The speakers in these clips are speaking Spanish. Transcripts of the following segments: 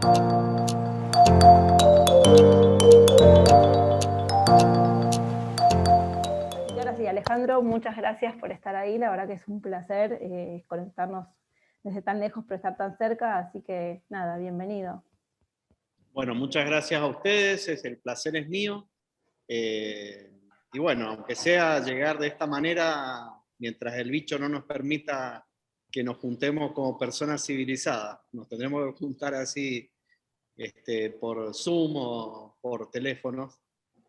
Y ahora sí, Alejandro, muchas gracias por estar ahí. La verdad que es un placer conectarnos desde tan lejos, pero estar tan cerca. Así que nada, bienvenido. Bueno, muchas gracias a ustedes, el placer es mío. Y bueno, aunque sea llegar de esta manera, mientras el bicho no nos permita que nos juntemos como personas civilizadas, nos tendremos que juntar así por Zoom o por teléfonos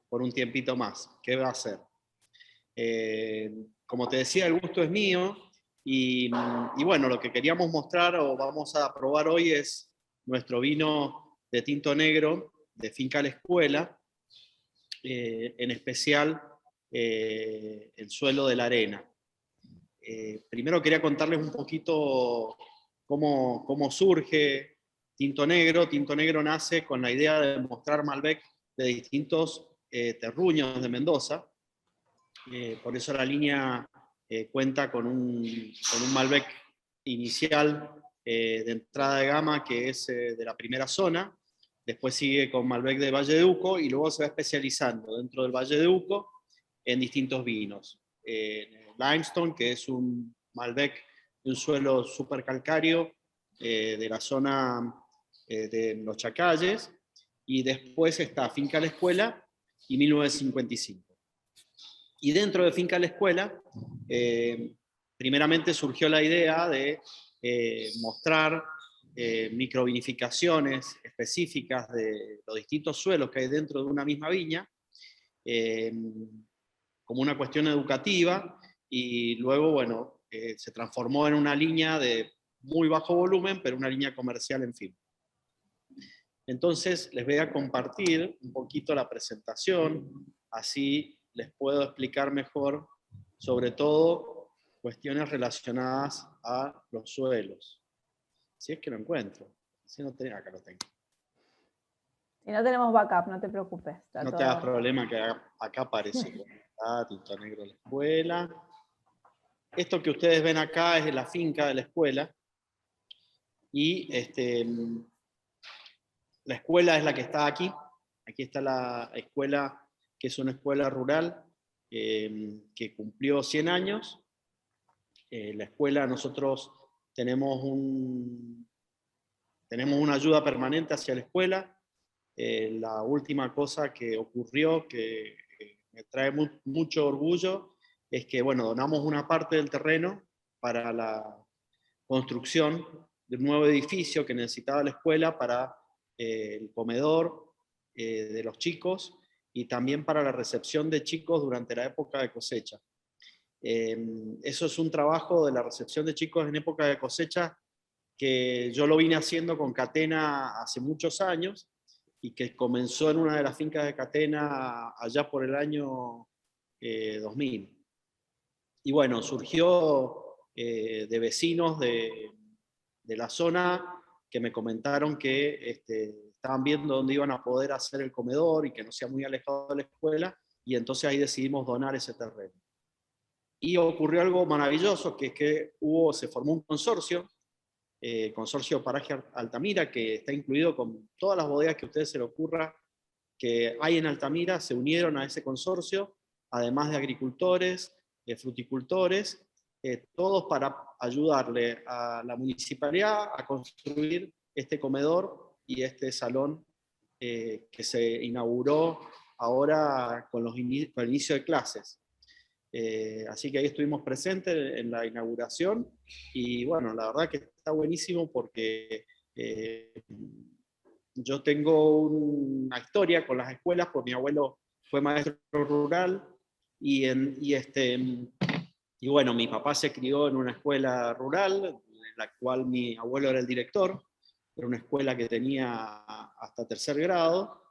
por un tiempito más. ¿Qué va a hacer? Como te decía, el gusto es mío y bueno, lo que queríamos mostrar o vamos a probar hoy es nuestro vino de tinto negro de Finca La Escuela, en especial el suelo de la arena. Primero quería contarles un poquito cómo surge Tinto Negro. Tinto Negro nace con la idea de mostrar Malbec de distintos terruños de Mendoza. Por eso la línea cuenta con un Malbec inicial de entrada de gama que es de la primera zona. Después sigue con Malbec de Valle de Uco y luego se va especializando dentro del Valle de Uco en distintos vinos. Limestone, que es un Malbec de un suelo súper calcáreo de la zona de los Chacalles. Y después está Finca La Escuela y 1955. Y dentro de Finca La Escuela, primeramente surgió la idea de mostrar microvinificaciones específicas de los distintos suelos que hay dentro de una misma viña, como una cuestión educativa, y luego, bueno, se transformó en una línea de muy bajo volumen, pero una línea comercial en fin. Entonces, les voy a compartir un poquito la presentación, así les puedo explicar mejor, sobre todo, cuestiones relacionadas a los suelos. Si es que lo encuentro. Si no tengo, acá lo tengo. Si no tenemos backup, no te preocupes. No te hagas problema que acá aparece. Tinto Negro La Escuela. Esto que ustedes ven acá es la finca de la escuela. Y la escuela es la que está aquí. Aquí está la escuela, que es una escuela rural que cumplió 100 años. La escuela, nosotros tenemos una ayuda permanente hacia la escuela. La última cosa que ocurrió, que me trae mucho orgullo, es que, bueno, donamos una parte del terreno para la construcción de un nuevo edificio que necesitaba la escuela para el comedor de los chicos y también para la recepción de chicos durante la época de cosecha. Eso es un trabajo de la recepción de chicos en época de cosecha que yo lo vine haciendo con Catena hace muchos años y que comenzó en una de las fincas de Catena allá por el año 2000. Y bueno, surgió de vecinos de la zona que me comentaron que estaban viendo dónde iban a poder hacer el comedor y que no sea muy alejado de la escuela, y entonces ahí decidimos donar ese terreno. Y ocurrió algo maravilloso, que es que se formó un consorcio, Consorcio Paraje Altamira, que está incluido con todas las bodegas que a ustedes se les ocurra que hay en Altamira, se unieron a ese consorcio, además de agricultores, fruticultores, todos para ayudarle a la municipalidad a construir este comedor y este salón que se inauguró ahora con el inicio de clases. Así que ahí estuvimos presentes en la inauguración y bueno, la verdad que está buenísimo porque yo tengo una historia con las escuelas, porque mi abuelo fue maestro rural y bueno, mi papá se crió en una escuela rural, en la cual mi abuelo era el director. Era una escuela que tenía hasta tercer grado.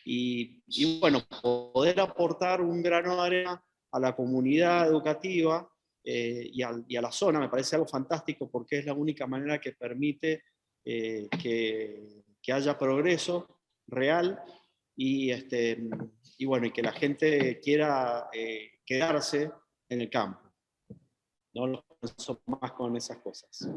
Y bueno, poder aportar un grano de arena a la comunidad educativa y a la zona me parece algo fantástico, porque es la única manera que permite que haya progreso real y bueno, y que la gente quiera quedarse en el campo. No lo pienso más con esas cosas.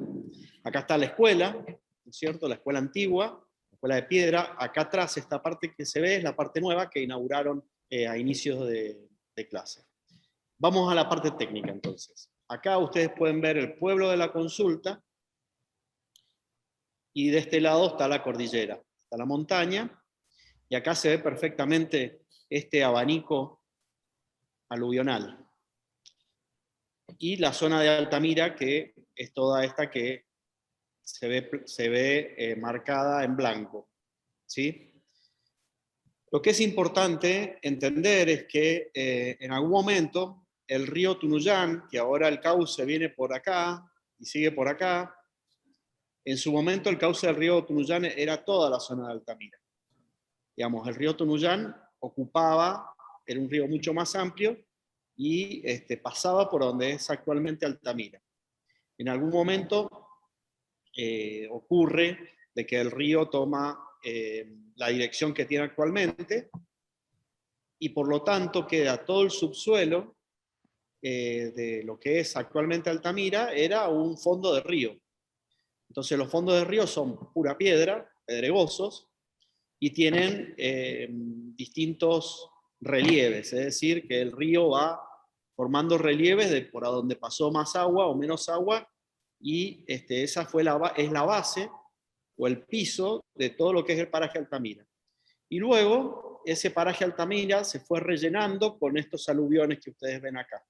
Acá está la escuela, ¿no es cierto? La escuela antigua escuela de piedra. Acá atrás, esta parte que se ve es la parte nueva que inauguraron a inicios de clase. Vamos a la parte técnica entonces. Acá ustedes pueden ver el pueblo de la Consulta, y de este lado está la cordillera, está la montaña, y acá se ve perfectamente este abanico aluvional. Y la zona de Altamira, que es toda esta que se ve marcada en blanco, ¿sí? Lo que es importante entender es que en algún momento el río Tunuyán, que ahora el cauce viene por acá y sigue por acá, en su momento el cauce del río Tunuyán era toda la zona de Altamira. Digamos, el río Tunuyán ocupaba, era un río mucho más amplio, y pasaba por donde es actualmente Altamira. En algún momento ocurre de que el río toma la dirección que tiene actualmente, y por lo tanto queda todo el subsuelo de lo que es actualmente Altamira, era un fondo de río. Entonces los fondos de río son pura piedra, pedregosos, y tienen distintos relieves, es decir, que el río va formando relieves de por a donde pasó más agua o menos agua, y esa es la base o el piso de todo lo que es el paraje Altamira. Y luego ese paraje Altamira se fue rellenando con estos aluviones que ustedes ven acá.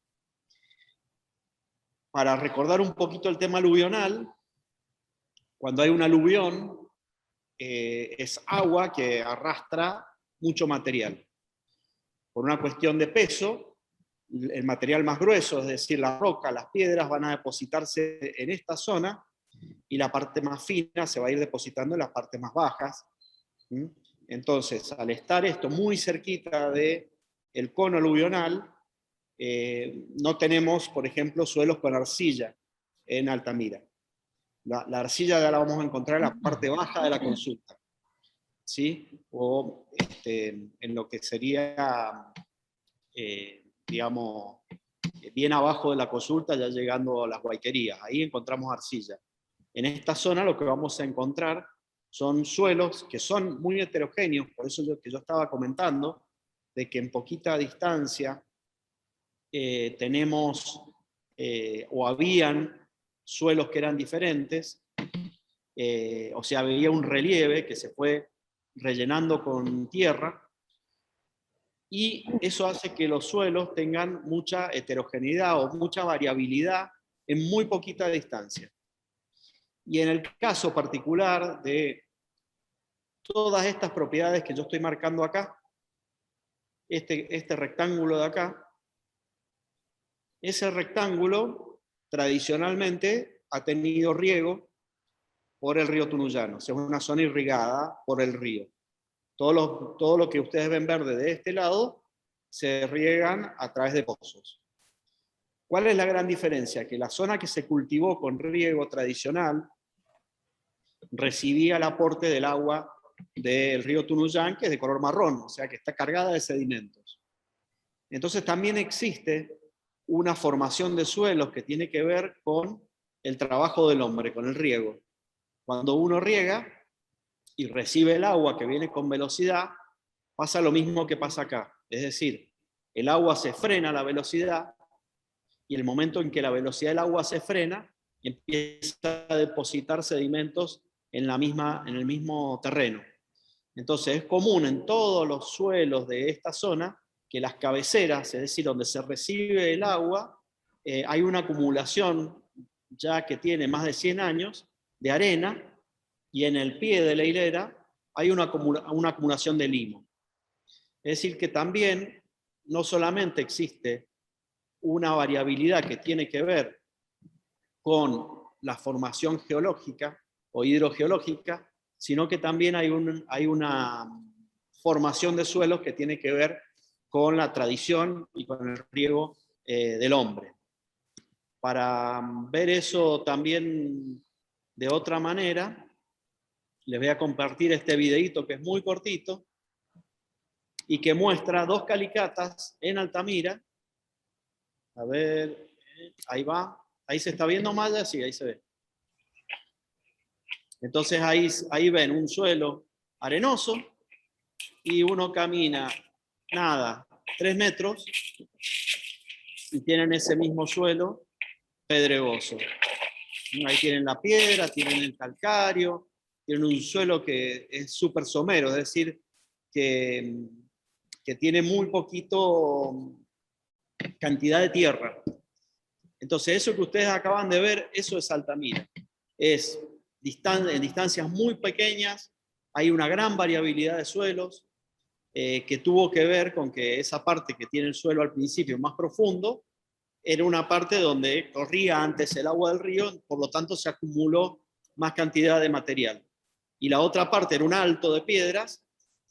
Para recordar un poquito el tema aluvional, cuando hay un aluvión, es agua que arrastra mucho material. Por una cuestión de peso, el material más grueso, es decir, la roca, las piedras, van a depositarse en esta zona, y la parte más fina se va a ir depositando en las partes más bajas. Entonces, al estar esto muy cerquita del cono aluvional, no tenemos, por ejemplo, suelos con arcilla en Altamira. La arcilla ya la vamos a encontrar en la parte baja de la Consulta, ¿sí? O en lo que sería, digamos, bien abajo de la Consulta, ya llegando a las Guayquerías. Ahí encontramos arcilla. En esta zona lo que vamos a encontrar son suelos que son muy heterogéneos, por eso que yo estaba comentando, de que en poquita distancia tenemos, o habían suelos que eran diferentes, o sea, había un relieve que se fue rellenando con tierra, y eso hace que los suelos tengan mucha heterogeneidad o mucha variabilidad en muy poquita distancia. Y en el caso particular de todas estas propiedades que yo estoy marcando acá, este rectángulo de acá, ese rectángulo tradicionalmente ha tenido riego por el río Tunuyán, o sea, es una zona irrigada por el río. Todo lo que ustedes ven verde de este lado se riegan a través de pozos. ¿Cuál es la gran diferencia? Que la zona que se cultivó con riego tradicional recibía el aporte del agua del río Tunuyán, que es de color marrón, o sea que está cargada de sedimentos. Entonces también existe una formación de suelos que tiene que ver con el trabajo del hombre, con el riego. Cuando uno riega y recibe el agua que viene con velocidad, pasa lo mismo que pasa acá. Es decir, el agua se frena a la velocidad, y el momento en que la velocidad del agua se frena, empieza a depositar sedimentos en el mismo terreno. Entonces es común en todos los suelos de esta zona que las cabeceras, es decir, donde se recibe el agua, hay una acumulación ya que tiene más de 100 años de arena, y en el pie de la hilera hay una acumulación de limo. Es decir, que también no solamente existe una variabilidad que tiene que ver con la formación geológica o hidrogeológica, sino que también hay una formación de suelos que tiene que ver con la tradición y con el riego del hombre. Para ver eso también de otra manera, les voy a compartir este videíto que es muy cortito y que muestra dos calicatas en Altamira. A ver, ahí va. Ahí se está viendo Maya, sí, ahí se ve. Entonces ahí ven un suelo arenoso, y uno camina, nada, 3 metros, y tienen ese mismo suelo pedregoso. Ahí tienen la piedra, tienen el calcáreo, tienen un suelo que es súper somero, es decir, que tiene muy poquito cantidad de tierra. Entonces, eso que ustedes acaban de ver, eso es Altamira. Es en distancias muy pequeñas, hay una gran variabilidad de suelos, que tuvo que ver con que esa parte que tiene el suelo al principio más profundo, era una parte donde corría antes el agua del río, por lo tanto se acumuló más cantidad de material. Y la otra parte era un alto de piedras,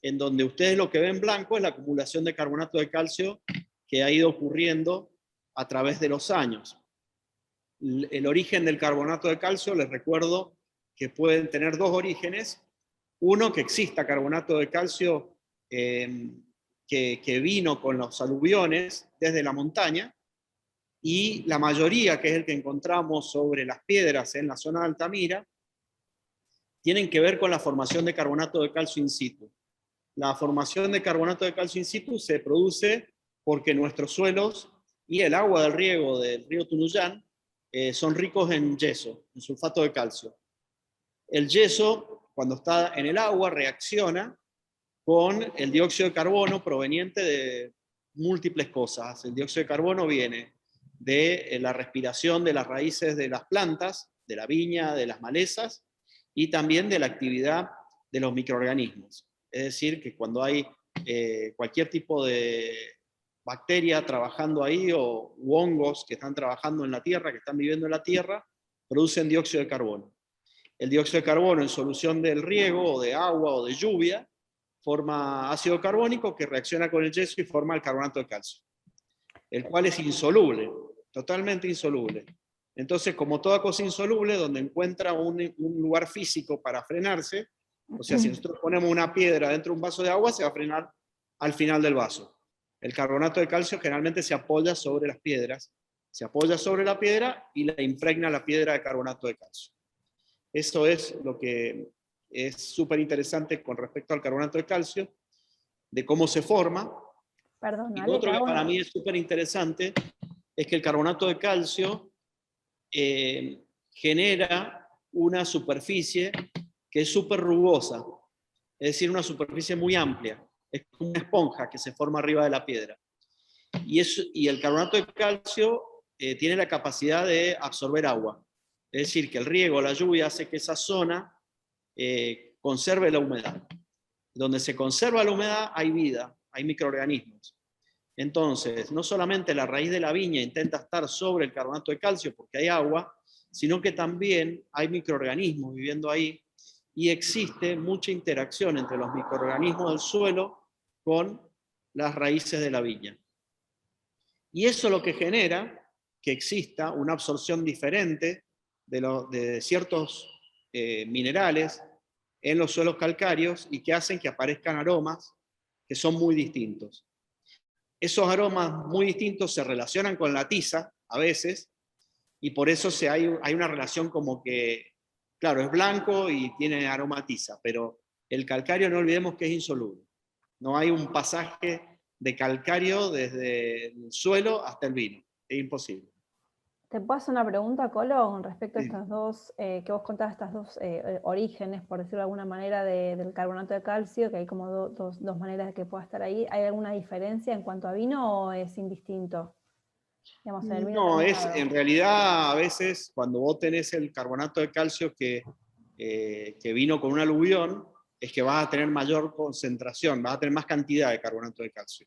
en donde ustedes lo que ven blanco es la acumulación de carbonato de calcio que ha ido ocurriendo a través de los años. El origen del carbonato de calcio, les recuerdo que pueden tener dos orígenes. Uno, que exista carbonato de calcio que vino con los aluviones desde la montaña, y la mayoría, que es el que encontramos sobre las piedras en la zona de Altamira, tienen que ver con la formación de carbonato de calcio in situ. La formación de carbonato de calcio in situ se produce porque nuestros suelos y el agua del riego del río Tunuyán son ricos en yeso, en sulfato de calcio. El yeso, cuando está en el agua, reacciona con el dióxido de carbono proveniente de múltiples cosas. El dióxido de carbono viene de la respiración de las raíces de las plantas, de la viña, de las malezas, y también de la actividad de los microorganismos. Es decir, que cuando hay cualquier tipo de bacteria trabajando ahí, o hongos que están trabajando en la tierra, que están viviendo en la tierra, producen dióxido de carbono. El dióxido de carbono, en solución del riego, o de agua, o de lluvia, forma ácido carbónico que reacciona con el yeso y forma el carbonato de calcio, el cual es insoluble, totalmente insoluble. Entonces, como toda cosa insoluble, donde encuentra un lugar físico para frenarse, o sea, si nosotros ponemos una piedra dentro de un vaso de agua, se va a frenar al final del vaso. El carbonato de calcio generalmente se apoya sobre las piedras, se apoya sobre la piedra y la impregna la piedra de carbonato de calcio. Eso es lo que es súper interesante con respecto al carbonato de calcio, de cómo se forma. Perdón, Y lo Ale, otro que para mí es súper interesante es que el carbonato de calcio genera una superficie que es súper rugosa, es decir, una superficie muy amplia. Es como una esponja que se forma arriba de la piedra. Y el carbonato de calcio tiene la capacidad de absorber agua. Es decir, que el riego, la lluvia, hace que esa zona conserve la humedad. Donde se conserva la humedad hay vida, hay microorganismos. Entonces, no solamente la raíz de la viña intenta estar sobre el carbonato de calcio porque hay agua, sino que también hay microorganismos viviendo ahí, y existe mucha interacción entre los microorganismos del suelo con las raíces de la viña. Y eso es lo que genera que exista una absorción diferente de ciertos minerales en los suelos calcáreos, y que hacen que aparezcan aromas que son muy distintos. Esos aromas muy distintos se relacionan con la tiza a veces, y por eso hay una relación como que, claro, es blanco y tiene aroma a tiza, pero el calcario no olvidemos que es insoluble. No hay un pasaje de calcario desde el suelo hasta el vino. Es imposible. ¿Te puedo hacer una pregunta, Colo, con respecto a Sí. estas dos, que vos contabas, estas dos orígenes, por decirlo de alguna manera, del carbonato de calcio, que hay como dos maneras de que pueda estar ahí? ¿Hay alguna diferencia en cuanto a vino o es indistinto? Digamos, en el vino No, terminado. en realidad a veces cuando vos tenés el carbonato de calcio que vino con un aluvión, es que vas a tener mayor concentración, vas a tener más cantidad de carbonato de calcio.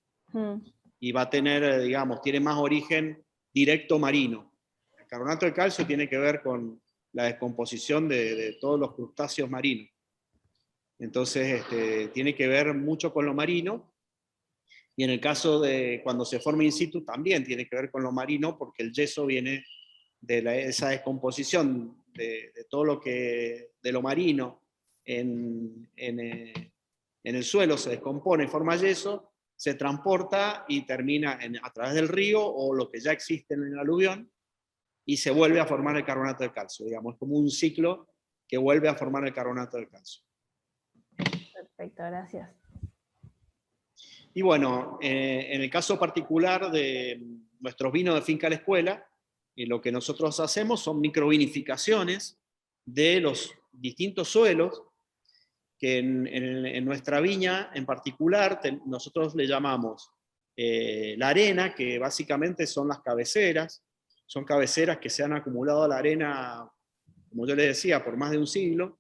Y va a tener, digamos, tiene más origen directo marino. El carbonato de calcio tiene que ver con la descomposición de todos los crustáceos marinos. Entonces, tiene que ver mucho con lo marino, y en el caso de cuando se forma in situ también tiene que ver con lo marino, porque el yeso viene de esa descomposición de todo de lo marino en el suelo, se descompone, forma yeso, se transporta y termina a través del río o lo que ya existe en el aluvión, y se vuelve a formar el carbonato de calcio. Digamos, es como un ciclo que vuelve a formar el carbonato de calcio. Perfecto, gracias. Y bueno, en el caso particular de nuestros vinos de Finca La Escuela, lo que nosotros hacemos son microvinificaciones de los distintos suelos, que en nuestra viña en particular nosotros le llamamos la arena, que básicamente son las cabeceras, son cabeceras que se han acumulado a la arena, como yo les decía, por más de un siglo,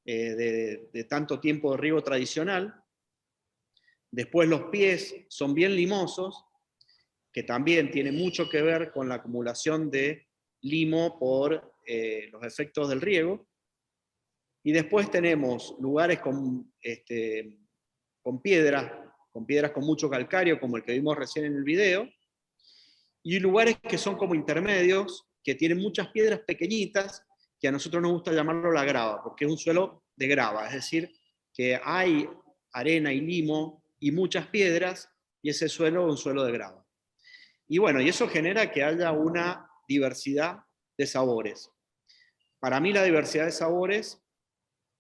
de tanto tiempo de riego tradicional. Después los pies son bien limosos, que también tiene mucho que ver con la acumulación de limo por los efectos del riego. Y después tenemos lugares con piedras con mucho calcario, como el que vimos recién en el video, y lugares que son como intermedios, que tienen muchas piedras pequeñitas, que a nosotros nos gusta llamarlo la grava, porque es un suelo de grava, es decir, que hay arena y limo y muchas piedras, y ese suelo es un suelo de grava. Y bueno, y eso genera que haya una diversidad de sabores. Para mí la diversidad de sabores,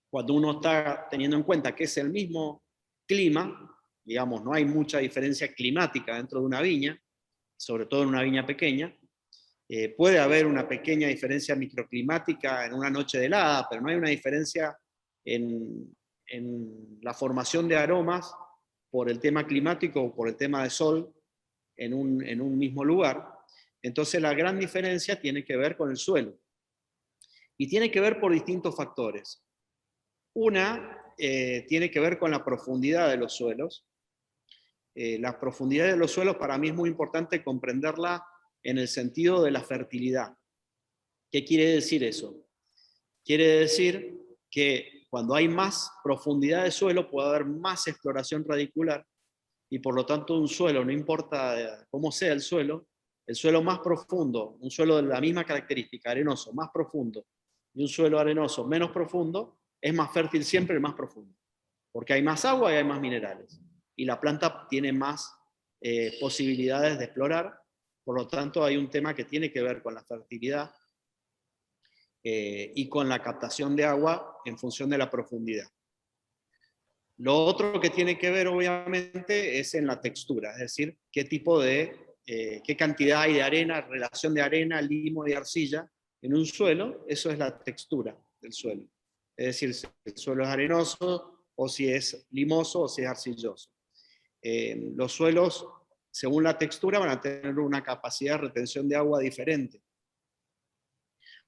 cuando uno está teniendo en cuenta que es el mismo clima, digamos, no hay mucha diferencia climática dentro de una viña, sobre todo en una viña pequeña, puede haber una pequeña diferencia microclimática en una noche de helada, pero no hay una diferencia en la formación de aromas por el tema climático o por el tema de sol en un mismo lugar. Entonces la gran diferencia tiene que ver con el suelo. Y tiene que ver por distintos factores. Una tiene que ver con la profundidad de los suelos. La profundidad de los suelos para mí es muy importante comprenderla en el sentido de la fertilidad. ¿Qué quiere decir eso? Quiere decir que cuando hay más profundidad de suelo puede haber más exploración radicular y por lo tanto un suelo, no importa cómo sea el suelo más profundo, un suelo de la misma característica, arenoso, más profundo, y un suelo arenoso menos profundo, es más fértil siempre el más profundo, porque hay más agua y hay más minerales, y la planta tiene más posibilidades de explorar, por lo tanto hay un tema que tiene que ver con la fertilidad y con la captación de agua en función de la profundidad. Lo otro que tiene que ver, obviamente, es en la textura, es decir, qué cantidad hay de arena, relación de arena, limo y arcilla en un suelo, eso es la textura del suelo. Es decir, si el suelo es arenoso, o si es limoso, o si es arcilloso. Los suelos, según la textura, van a tener una capacidad de retención de agua diferente.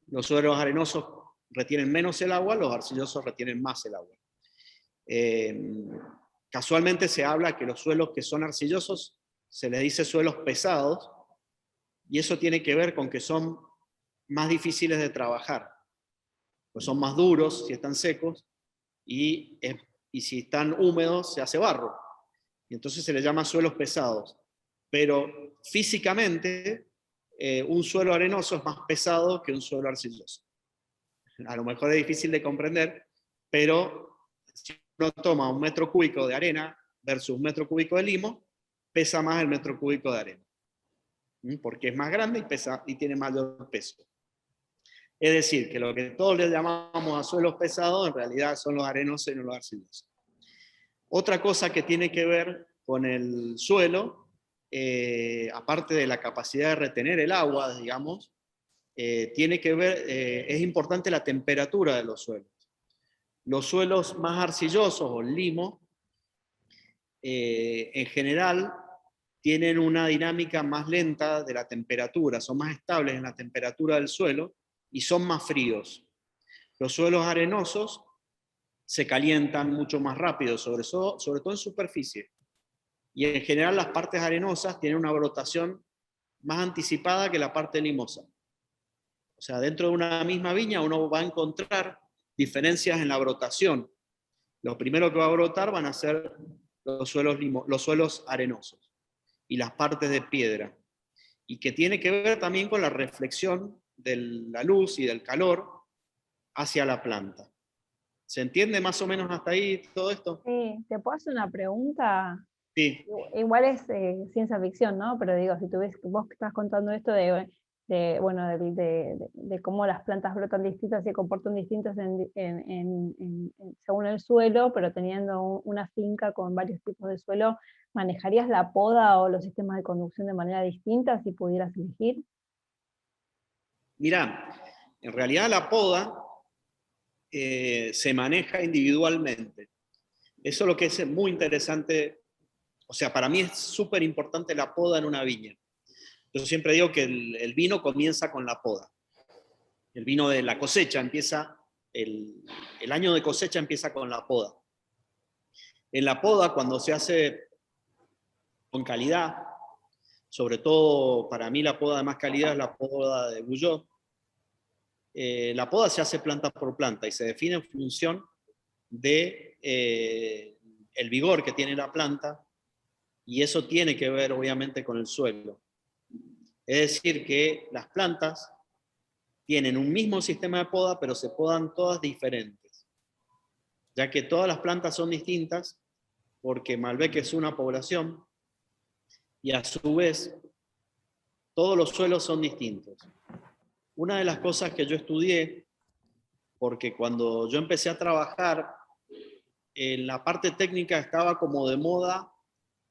Los suelos arenosos retienen menos el agua, los arcillosos retienen más el agua. Casualmente se habla que los suelos que son arcillosos se les dice suelos pesados, y eso tiene que ver con que son más difíciles de trabajar, pues son más duros si están secos, y si están húmedos se hace barro, y entonces se les llama suelos pesados. Pero físicamente un suelo arenoso es más pesado que un suelo arcilloso. A lo mejor es difícil de comprender, pero si uno toma un metro cúbico de arena versus un metro cúbico de limo, pesa más el metro cúbico de arena, porque es más grande y tiene mayor peso. Es decir, que lo que todos le llamamos a suelos pesados, en realidad son los arenosos y no los arcillosos. Otra cosa que tiene que ver con el suelo, aparte de la capacidad de retener el agua, digamos, tiene que ver, es importante la temperatura de los suelos. Los suelos más arcillosos o limo, en general, tienen una dinámica más lenta de la temperatura, son más estables en la temperatura del suelo y son más fríos. Los suelos arenosos se calientan mucho más rápido, sobre todo en superficie. Y en general las partes arenosas tienen una brotación más anticipada que la parte limosa. O sea, dentro de una misma viña uno va a encontrar diferencias en la brotación. Lo primero que va a brotar van a ser los suelos arenosos y las partes de piedra. Y que tiene que ver también con la reflexión de la luz y del calor hacia la planta. ¿Se entiende más o menos hasta ahí todo esto? Sí, ¿te puedo hacer una pregunta? Sí. Igual es ciencia ficción, ¿no? Pero digo, vos que estás contando esto de bueno, de cómo las plantas brotan distintas y se comportan distintas según el suelo, pero teniendo una finca con varios tipos de suelo, ¿manejarías la poda o los sistemas de conducción de manera distinta si pudieras elegir? Mirá, en realidad la poda se maneja individualmente. Eso es lo que es muy interesante. O sea, para mí es súper importante la poda en una viña. Yo siempre digo que el vino comienza con la poda. El vino de la cosecha empieza, el año de cosecha empieza con la poda. En la poda, cuando se hace con calidad, sobre todo para mí la poda de más calidad es la poda de Guyot, la poda se hace planta por planta y se define en función de el vigor que tiene la planta, y eso tiene que ver obviamente con el suelo. Es decir, que las plantas tienen un mismo sistema de poda, pero se podan todas diferentes, ya que todas las plantas son distintas, porque Malbec es una población, y a su vez todos los suelos son distintos. Una de las cosas que yo estudié, porque cuando yo empecé a trabajar, en la parte técnica estaba como de moda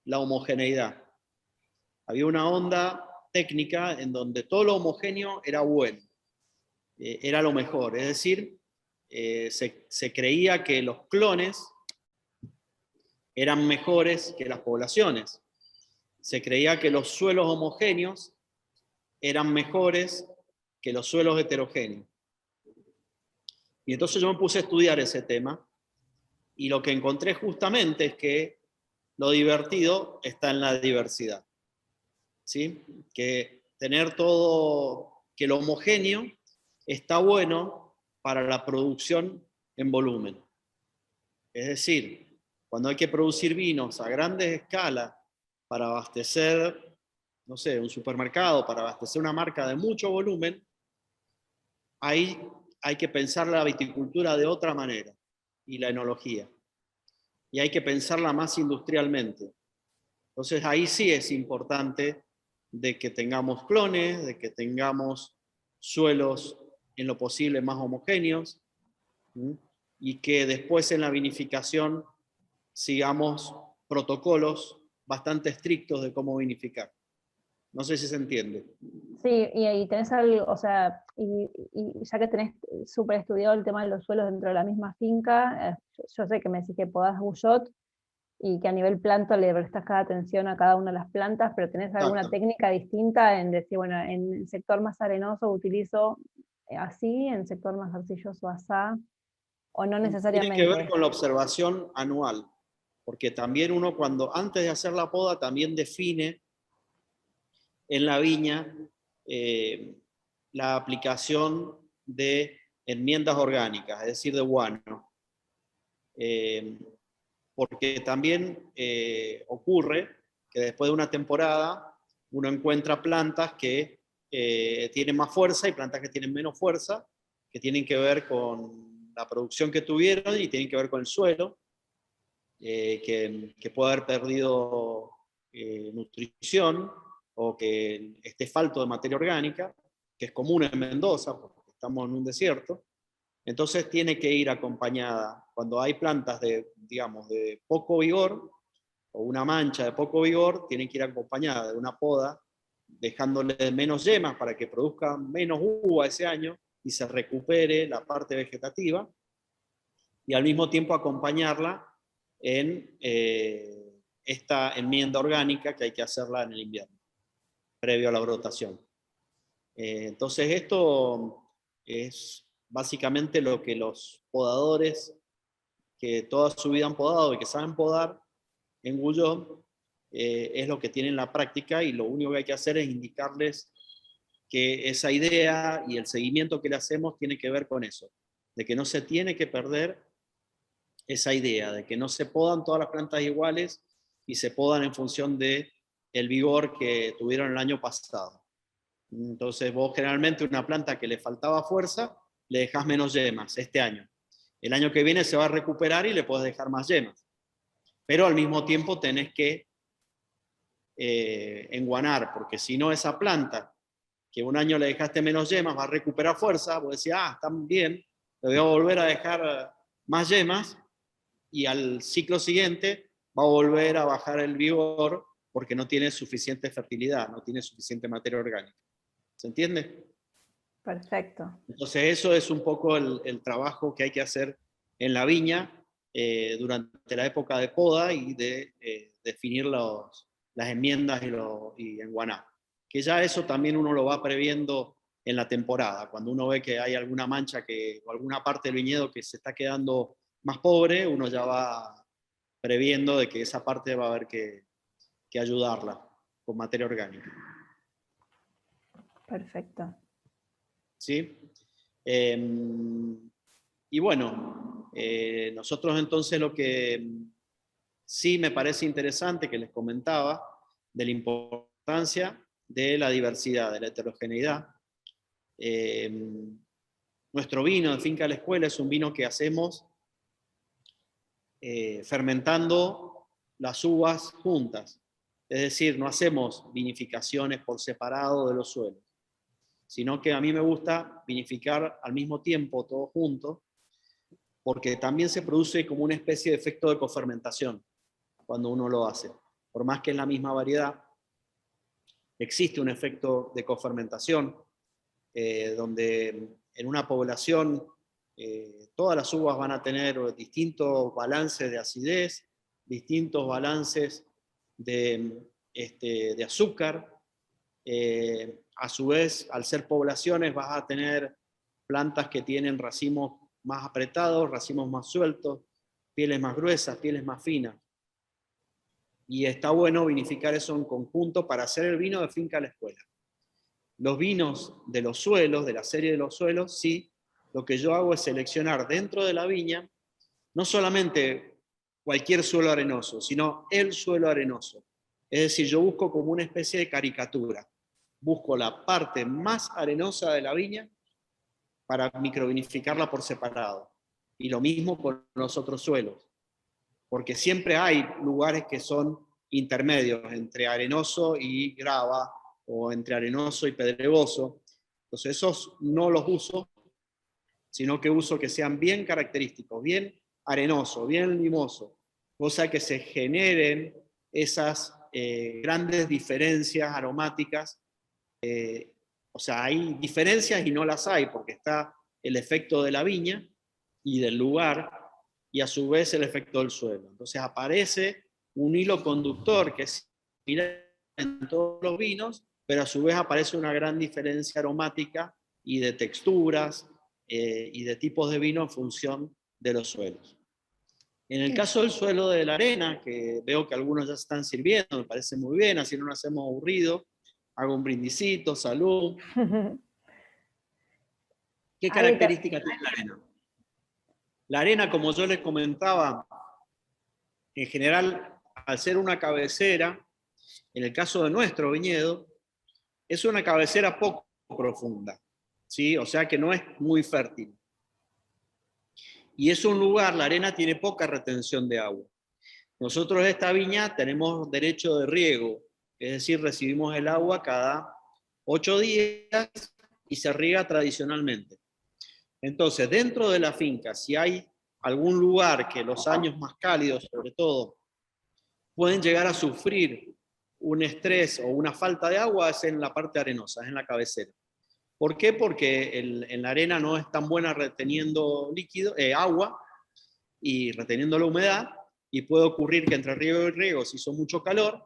la homogeneidad. Había una onda técnica en donde todo lo homogéneo era bueno, era lo mejor. Es decir, se creía que los clones eran mejores que las poblaciones. Se creía que los suelos homogéneos eran mejores que los suelos heterogéneos. Y entonces yo me puse a estudiar ese tema, y lo que encontré justamente es que lo divertido está en la diversidad. ¿Sí? Que tener todo, que lo homogéneo está bueno para la producción en volumen. Es decir, cuando hay que producir vinos a grandes escalas para abastecer, no sé, un supermercado, para abastecer una marca de mucho volumen, ahí hay que pensar la viticultura de otra manera, y la enología. Y hay que pensarla más industrialmente. Entonces ahí sí es importante de que tengamos clones, de que tengamos suelos en lo posible más homogéneos, ¿sí? Y que después en la vinificación sigamos protocolos bastante estrictos de cómo vinificar. No sé si se entiende. Sí, y tenés algo, o sea, y ya que tenés súper estudiado el tema de los suelos dentro de la misma finca, yo sé que me decís que podás Guyot y que a nivel planta le prestás cada atención a cada una de las plantas, pero ¿tenés alguna Exacto. técnica distinta en decir, bueno, en el sector más arenoso utilizo así, en el sector más arcilloso asá, o no Tiene que ver necesariamente? con la observación anual, porque también uno cuando antes de hacer la poda también define en la viña la aplicación de enmiendas orgánicas, es decir, de guano. Porque también ocurre que después de una temporada uno encuentra plantas que tienen más fuerza y plantas que tienen menos fuerza, que tienen que ver con la producción que tuvieron y tienen que ver con el suelo, que puede haber perdido nutrición o que esté falto de materia orgánica, que es común en Mendoza, porque estamos en un desierto. Entonces tiene que ir acompañada, cuando hay plantas de, digamos, de poco vigor, o una mancha de poco vigor, tiene que ir acompañada de una poda, dejándole menos yemas para que produzca menos uva ese año y se recupere la parte vegetativa, y al mismo tiempo acompañarla en esta enmienda orgánica que hay que hacerla en el invierno, previo a la brotación. Entonces esto es básicamente lo que los podadores que toda su vida han podado y que saben podar en Guyot, es lo que tienen en la práctica, y lo único que hay que hacer es indicarles que esa idea y el seguimiento que le hacemos tiene que ver con eso, de que no se tiene que perder esa idea, de que no se podan todas las plantas iguales y se podan en función de el vigor que tuvieron el año pasado. Entonces vos generalmente una planta que le faltaba fuerza, le dejás menos yemas este año. El año que viene se va a recuperar y le podés dejar más yemas. Pero al mismo tiempo tenés que enguanar, porque si no esa planta que un año le dejaste menos yemas, va a recuperar fuerza, vos decís, están bien, le voy a volver a dejar más yemas, y al ciclo siguiente va a volver a bajar el vigor porque no tiene suficiente fertilidad, no tiene suficiente materia orgánica. ¿Se entiende? Perfecto. Entonces eso es un poco el trabajo que hay que hacer en la viña durante la época de poda y de definir las enmiendas y enguanar. Que ya eso también uno lo va previendo en la temporada, cuando uno ve que hay alguna mancha o alguna parte del viñedo que se está quedando más pobre, uno ya va previendo de que esa parte va a haber que ayudarla con materia orgánica. Perfecto. ¿Sí? Y bueno, nosotros entonces lo que sí me parece interesante que les comentaba de la importancia de la diversidad, de la heterogeneidad. Nuestro vino de Finca La Escuela es un vino que hacemos fermentando las uvas juntas. Es decir, no hacemos vinificaciones por separado de los suelos, sino que a mí me gusta vinificar al mismo tiempo, todo junto, porque también se produce como una especie de efecto de cofermentación cuando uno lo hace. Por más que es la misma variedad, existe un efecto de cofermentación, donde en una población todas las uvas van a tener distintos balances de acidez, distintos balances de azúcar. A su vez, al ser poblaciones, vas a tener plantas que tienen racimos más apretados, racimos más sueltos, pieles más gruesas, pieles más finas. Y está bueno vinificar eso en conjunto para hacer el vino de Finca La Escuela. Los vinos de los suelos, de la serie de los suelos, sí, lo que yo hago es seleccionar dentro de la viña, no solamente cualquier suelo arenoso, sino el suelo arenoso. Es decir, yo busco como una especie de caricatura. Busco la parte más arenosa de la viña para microvinificarla por separado. Y lo mismo con los otros suelos. Porque siempre hay lugares que son intermedios entre arenoso y grava, o entre arenoso y pedregoso. Entonces esos no los uso, sino que uso que sean bien característicos, bien arenoso, bien limoso, cosa que se generen esas grandes diferencias aromáticas. O sea, hay diferencias y no las hay, porque está el efecto de la viña y del lugar, y a su vez el efecto del suelo. Entonces aparece un hilo conductor que es similar en todos los vinos, pero a su vez aparece una gran diferencia aromática y de texturas y de tipos de vino en función de los suelos. En el caso del suelo de la arena, que veo que algunos ya se están sirviendo, me parece muy bien, así no nos hacemos aburrido. Hago un brindisito, salud. ¿Qué característica tiene la arena? La arena, como yo les comentaba, en general, al ser una cabecera, en el caso de nuestro viñedo, es una cabecera poco profunda, ¿sí? O sea que no es muy fértil. Y es un lugar, la arena tiene poca retención de agua. Nosotros en esta viña tenemos derecho de riego, es decir, recibimos el agua cada 8 días y se riega tradicionalmente. Entonces, dentro de la finca, si hay algún lugar que los años más cálidos, sobre todo, pueden llegar a sufrir un estrés o una falta de agua, es en la parte arenosa, es en la cabecera. ¿Por qué? Porque en la arena no es tan buena reteniendo agua y reteniendo la humedad, y puede ocurrir que entre riego y riego, si hizo mucho calor,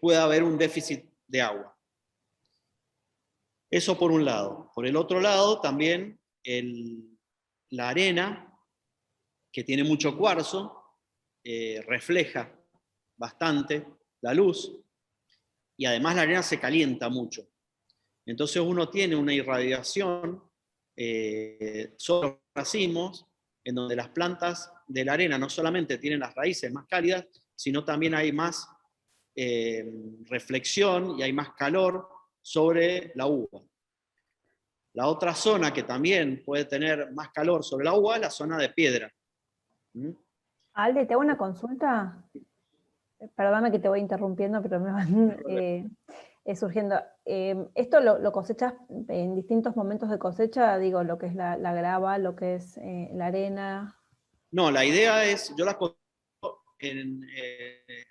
pueda haber un déficit de agua. Eso por un lado. Por el otro lado, también la arena, que tiene mucho cuarzo, refleja bastante la luz, y además la arena se calienta mucho. Entonces uno tiene una irradiación sobre los racimos, en donde las plantas de la arena no solamente tienen las raíces más cálidas, sino también hay más reflexión y hay más calor sobre la uva. La otra zona que también puede tener más calor sobre la uva es la zona de piedra. Alde, te hago una consulta. Perdóname que te voy interrumpiendo, pero me van... surgiendo. ¿Esto lo cosechas en distintos momentos de cosecha? Digo, lo que es la grava, lo que es la arena. No, la idea es, yo las cosecho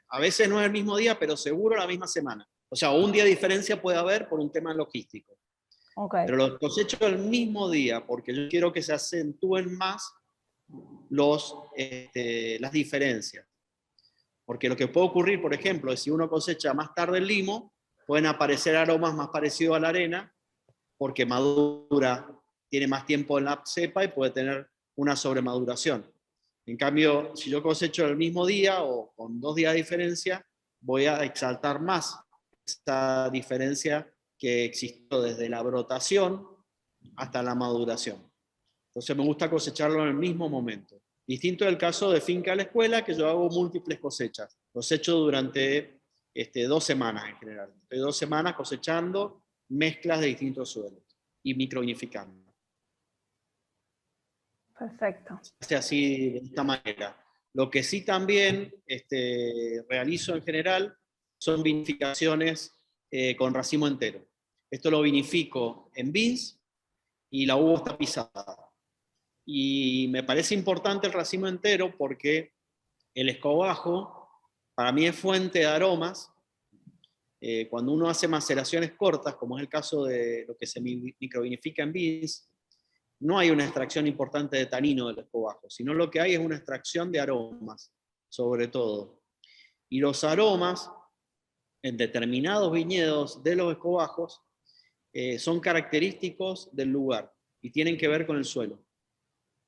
a veces no es el mismo día, pero seguro la misma semana. O sea, un día de diferencia puede haber por un tema logístico. Okay. Pero los cosecho el mismo día porque yo quiero que se acentúen más las diferencias. Porque lo que puede ocurrir, por ejemplo, es si uno cosecha más tarde el limo, pueden aparecer aromas más parecidos a la arena, porque madura, tiene más tiempo en la cepa y puede tener una sobremaduración. En cambio, si yo cosecho el mismo día o con 2 días de diferencia, voy a exaltar más esta diferencia que existió desde la brotación hasta la maduración. Entonces me gusta cosecharlo en el mismo momento. Distinto del caso de finca a la escuela, que yo hago múltiples cosechas. Cosecho durante 2 semanas en general. Estoy 2 semanas cosechando mezclas de distintos suelos y microvinificando. Perfecto. Se hace así de esta manera. Lo que sí también realizo en general son vinificaciones con racimo entero. Esto lo vinifico en beans y la uva está pisada. Y me parece importante el racimo entero porque el escobajo para mí es fuente de aromas. Cuando uno hace maceraciones cortas, como es el caso de lo que se microvinifica en beans, no hay una extracción importante de tanino del escobajo, sino lo que hay es una extracción de aromas, sobre todo. Y los aromas en determinados viñedos de los escobajos son característicos del lugar y tienen que ver con el suelo.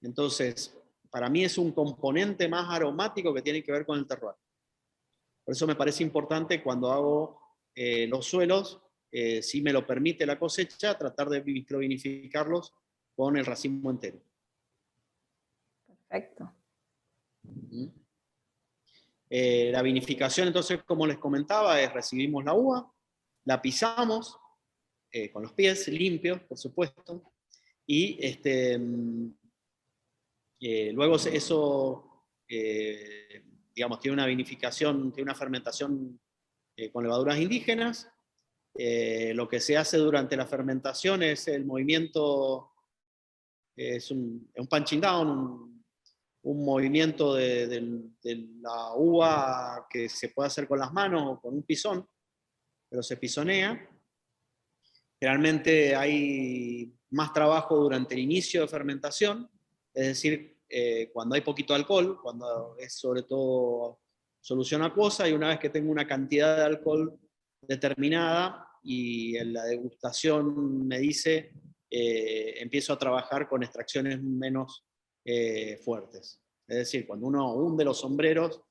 Entonces, para mí es un componente más aromático que tiene que ver con el terroir. Por eso me parece importante cuando hago los suelos, si me lo permite la cosecha, tratar de microvinificarlos con el racimo entero. Perfecto. La vinificación, entonces, como les comentaba, es recibimos la uva, la pisamos con los pies limpios, por supuesto, y luego eso, digamos, tiene una vinificación, tiene una fermentación con levaduras indígenas. Lo que se hace durante la fermentación es el movimiento, es un punching down, un movimiento de la uva que se puede hacer con las manos o con un pisón, pero se pisonea. Generalmente hay más trabajo durante el inicio de fermentación, es decir, cuando hay poquito alcohol, cuando es sobre todo solución acuosa, y una vez que tengo una cantidad de alcohol determinada y en la degustación me dice, empiezo a trabajar con extracciones menos fuertes. Es decir, cuando uno hunde los sombreros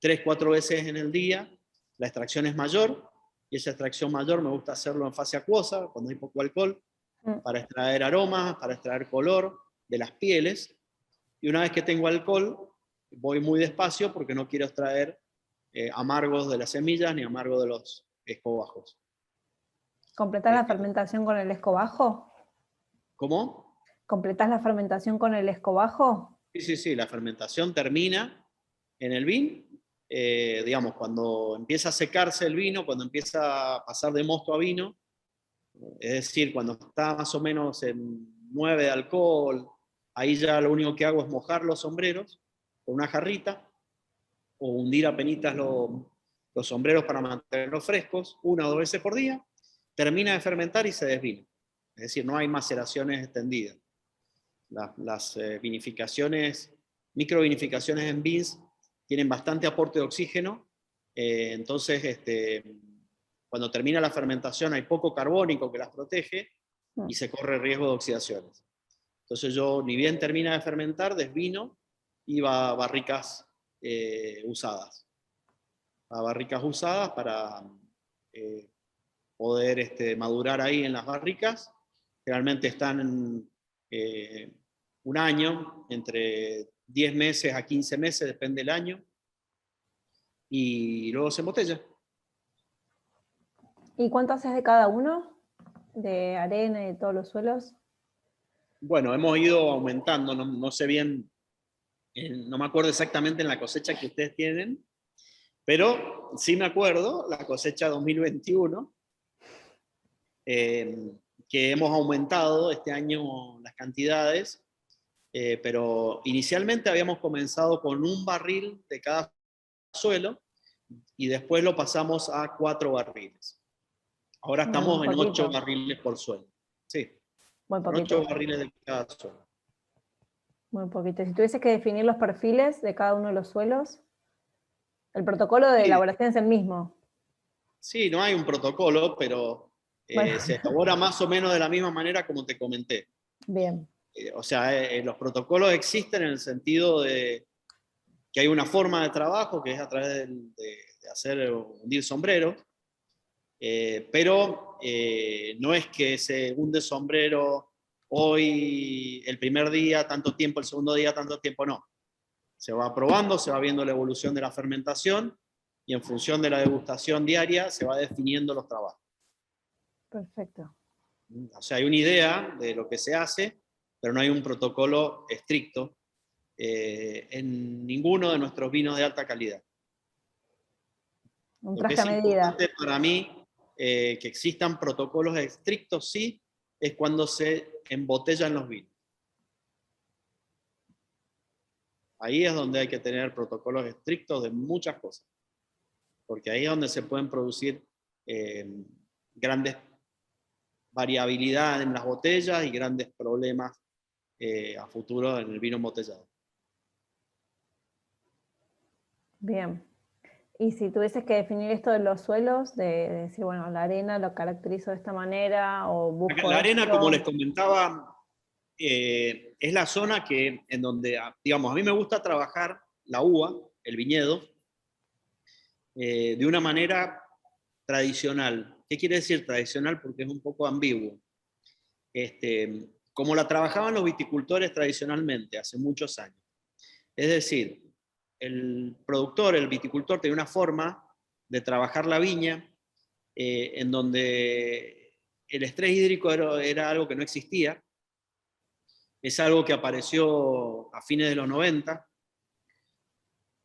3-4 veces en el día, la extracción es mayor, y esa extracción mayor me gusta hacerlo en fase acuosa, cuando hay poco alcohol, para extraer aromas, para extraer color de las pieles. Y una vez que tengo alcohol, voy muy despacio porque no quiero extraer amargos de las semillas ni amargos de los escobajos. ¿Completás la fermentación con el escobajo? ¿Cómo? ¿Completás la fermentación con el escobajo? Sí, la fermentación termina en el vin. Digamos, cuando empieza a secarse el vino, cuando empieza a pasar de mosto a vino, es decir, cuando está más o menos en 9 de alcohol, ahí ya lo único que hago es mojar los sombreros con una jarrita o hundir a penitas los sombreros para mantenerlos frescos 1 o 2 veces por día, termina de fermentar y se desvina. Es decir, no hay maceraciones extendidas. Las vinificaciones, microvinificaciones en beans tienen bastante aporte de oxígeno, entonces cuando termina la fermentación hay poco carbónico que las protege y se corre riesgo de oxidaciones. Entonces yo, ni bien termina de fermentar, desvino y va a barricas usadas. A barricas usadas para poder madurar ahí en las barricas. Generalmente están un año, entre 10 meses a 15 meses, depende del año, y luego se embotella. ¿Y cuánto haces de cada uno? ¿De arena y de todos los suelos? Bueno, hemos ido aumentando, no sé bien, no me acuerdo exactamente en la cosecha que ustedes tienen, pero sí me acuerdo, la cosecha 2021, que hemos aumentado este año las cantidades, pero inicialmente habíamos comenzado con un barril de cada suelo y después lo pasamos a 4 barriles. Ahora Bueno, estamos muy en 8 poquito, barriles por suelo. Sí, muy en 8 poquito, barriles de cada suelo. muy poquito. Si tuvieses que definir los perfiles de cada uno de los suelos, el protocolo de Sí, elaboración es el mismo. sí, no hay un protocolo, pero Bueno, se elabora más o menos de la misma manera como te comenté. bien, O sea, los protocolos existen en el sentido de que hay una forma de trabajo que es a través de hacer hundir sombreros, pero no es que se hunde sombrero hoy, el primer día, tanto tiempo, el segundo día, tanto tiempo, no. Se va probando, se va viendo la evolución de la fermentación y en función de la degustación diaria se va definiendo los trabajos. perfecto. O sea, hay una idea de lo que se hace, pero no hay un protocolo estricto en ninguno de nuestros vinos de alta calidad. Un Lo que traje a es medida. importante para mí, que existan protocolos estrictos, sí, es cuando se embotellan los vinos. Ahí es donde hay que tener protocolos estrictos de muchas cosas, porque ahí es donde se pueden producir grandes variabilidades en las botellas y grandes problemas a futuro en el vino embotellado. Bien. Y si tuvieses que definir esto de los suelos, de decir, bueno, la arena lo caracterizo de esta manera o busco La arena, como les esto. comentaba, es la zona en donde, digamos, a mí me gusta trabajar la uva, el viñedo, de una manera tradicional. ¿Qué quiere decir tradicional? Porque es un poco ambiguo. Como la trabajaban los viticultores tradicionalmente, hace muchos años. Es decir, el productor, el viticultor, tenía una forma de trabajar la viña en donde el estrés hídrico era algo que no existía. Es algo que apareció a fines de los 90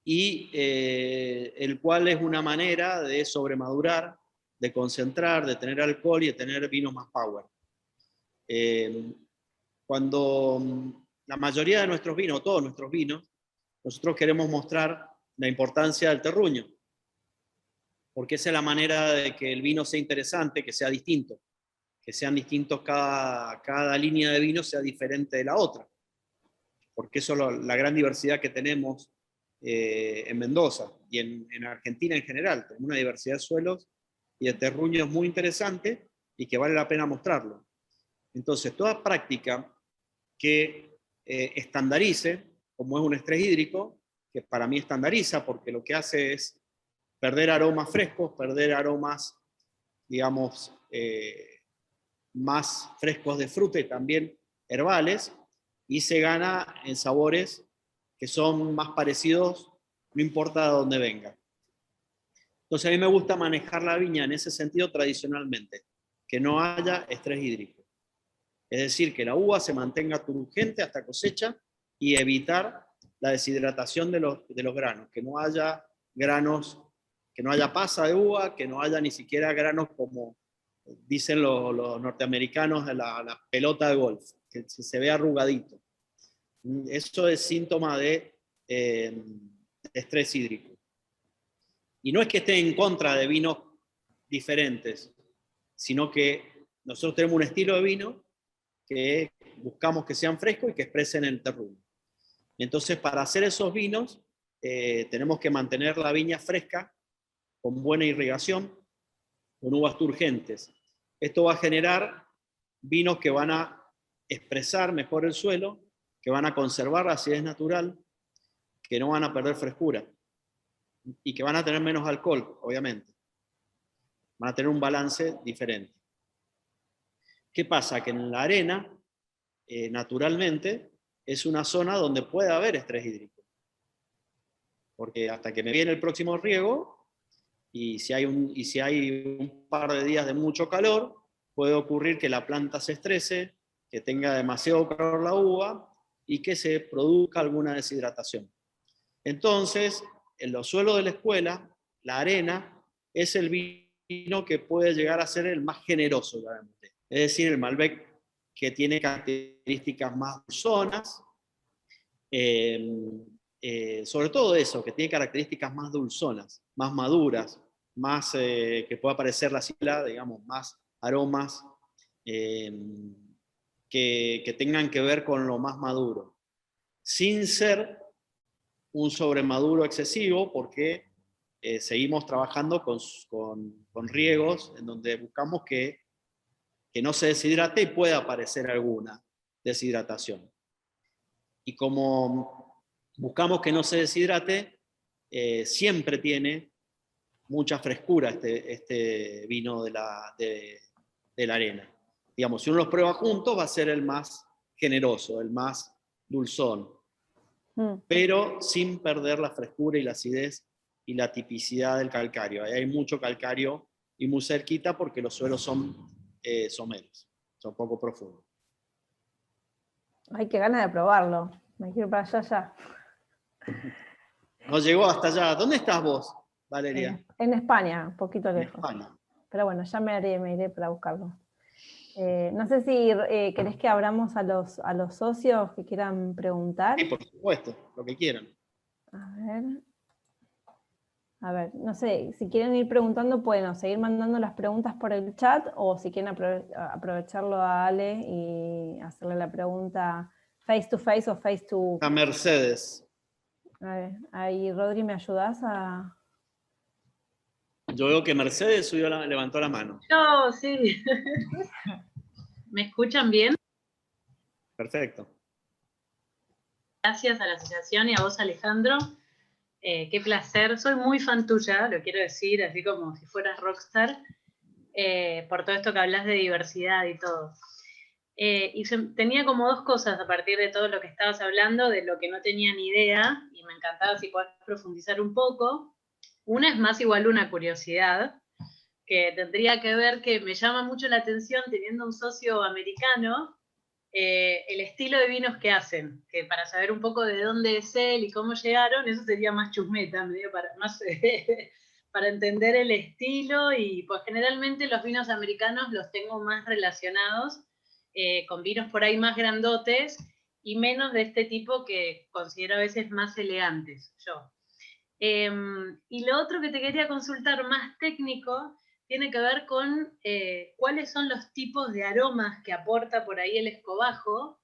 y el cual es una manera de sobremadurar, de concentrar, de tener alcohol y de tener vinos más power. Cuando la mayoría de nuestros vinos, todos nuestros vinos, nosotros queremos mostrar la importancia del terruño, porque esa es la manera de que el vino sea interesante, que sea distinto, que sean distintos cada línea de vino sea diferente de la otra, porque eso es la gran diversidad que tenemos en Mendoza y en Argentina en general. Tenemos una diversidad de suelos y de terruños muy interesante y que vale la pena mostrarlo. Entonces, toda práctica que estandarice, como es un estrés hídrico, que para mí estandariza porque lo que hace es perder aromas frescos, perder aromas, digamos, más frescos de fruta y también herbales, y se gana en sabores que son más parecidos, no importa de dónde venga. Entonces a mí me gusta manejar la viña en ese sentido tradicionalmente, que no haya estrés hídrico. Es decir, que la uva se mantenga turgente hasta cosecha y evitar la deshidratación de los granos, que no haya granos, que no haya pasa de uva, que no haya ni siquiera granos como dicen los norteamericanos de la pelota de golf, que se ve arrugadito. Eso es síntoma de estrés hídrico. Y no es que esté en contra de vinos diferentes, sino que nosotros tenemos un estilo de vino que buscamos que sean frescos y que expresen el terruño. Entonces, para hacer esos vinos, tenemos que mantener la viña fresca, con buena irrigación, con uvas turgentes. Esto va a generar vinos que van a expresar mejor el suelo, que van a conservar la acidez natural, que no van a perder frescura y que van a tener menos alcohol, obviamente. Van a tener un balance diferente. ¿Qué pasa? Que en la arena, naturalmente, es una zona donde puede haber estrés hídrico. Porque hasta que me viene el próximo riego, y si hay un par de días de mucho calor, puede ocurrir que la planta se estrese, que tenga demasiado calor la uva y que se produzca alguna deshidratación. Entonces, en los suelos de la escuela, la arena es el vino vino que puede llegar a ser el más generoso, realmente. Es decir, el Malbec que tiene características más dulzonas, sobre todo eso, que tiene características más dulzonas, más maduras, más que pueda parecer la sigla, digamos, más aromas que tengan que ver con lo más maduro, sin ser un sobremaduro excesivo, porque seguimos trabajando con riegos en donde buscamos que no se deshidrate y pueda aparecer alguna deshidratación. Y como buscamos que no se deshidrate, siempre tiene mucha frescura este vino de la arena. Digamos, si uno los prueba juntos va a ser el más generoso, el más dulzón, pero sin perder la frescura y la acidez y la tipicidad del calcario. Ahí hay mucho calcario y muy cerquita porque los suelos son someros, son poco profundos. Ay, qué ganas de probarlo. Me quiero para allá ya. No llegó hasta allá. ¿Dónde estás vos, Valeria? En España, un poquito En lejos. España. Pero bueno, ya me iré para buscarlo. No sé si querés que abramos a los socios que quieran preguntar. Sí, por supuesto, lo que quieran. A ver, no sé, si quieren ir preguntando, pueden seguir mandando las preguntas por el chat, o si quieren aprovecharlo a Ale y hacerle la pregunta face to face o face to... A Mercedes. A ver, ahí, Rodri, ¿me ayudás a...? Yo veo que Mercedes levantó la mano. Yo, sí. ¿Me escuchan bien? Perfecto. Gracias a la asociación y a vos, Alejandro. Qué placer. Soy muy fan tuya, lo quiero decir, así como si fueras rockstar, por todo esto que hablas de diversidad y todo. Y tenía como dos cosas a partir de todo lo que estabas hablando, de lo que no tenía ni idea, y me encantaba si podés profundizar un poco. Una es más igual una curiosidad, que tendría que ver que me llama mucho la atención, teniendo un socio americano, el estilo de vinos que hacen, que para saber un poco de dónde es él y cómo llegaron, eso sería más chusmeta, medio más para entender el estilo, y pues generalmente los vinos americanos los tengo más relacionados con vinos por ahí más grandotes y menos de este tipo que considero a veces más elegantes, yo. Y lo otro que te quería consultar más técnico tiene que ver con cuáles son los tipos de aromas que aporta por ahí el escobajo.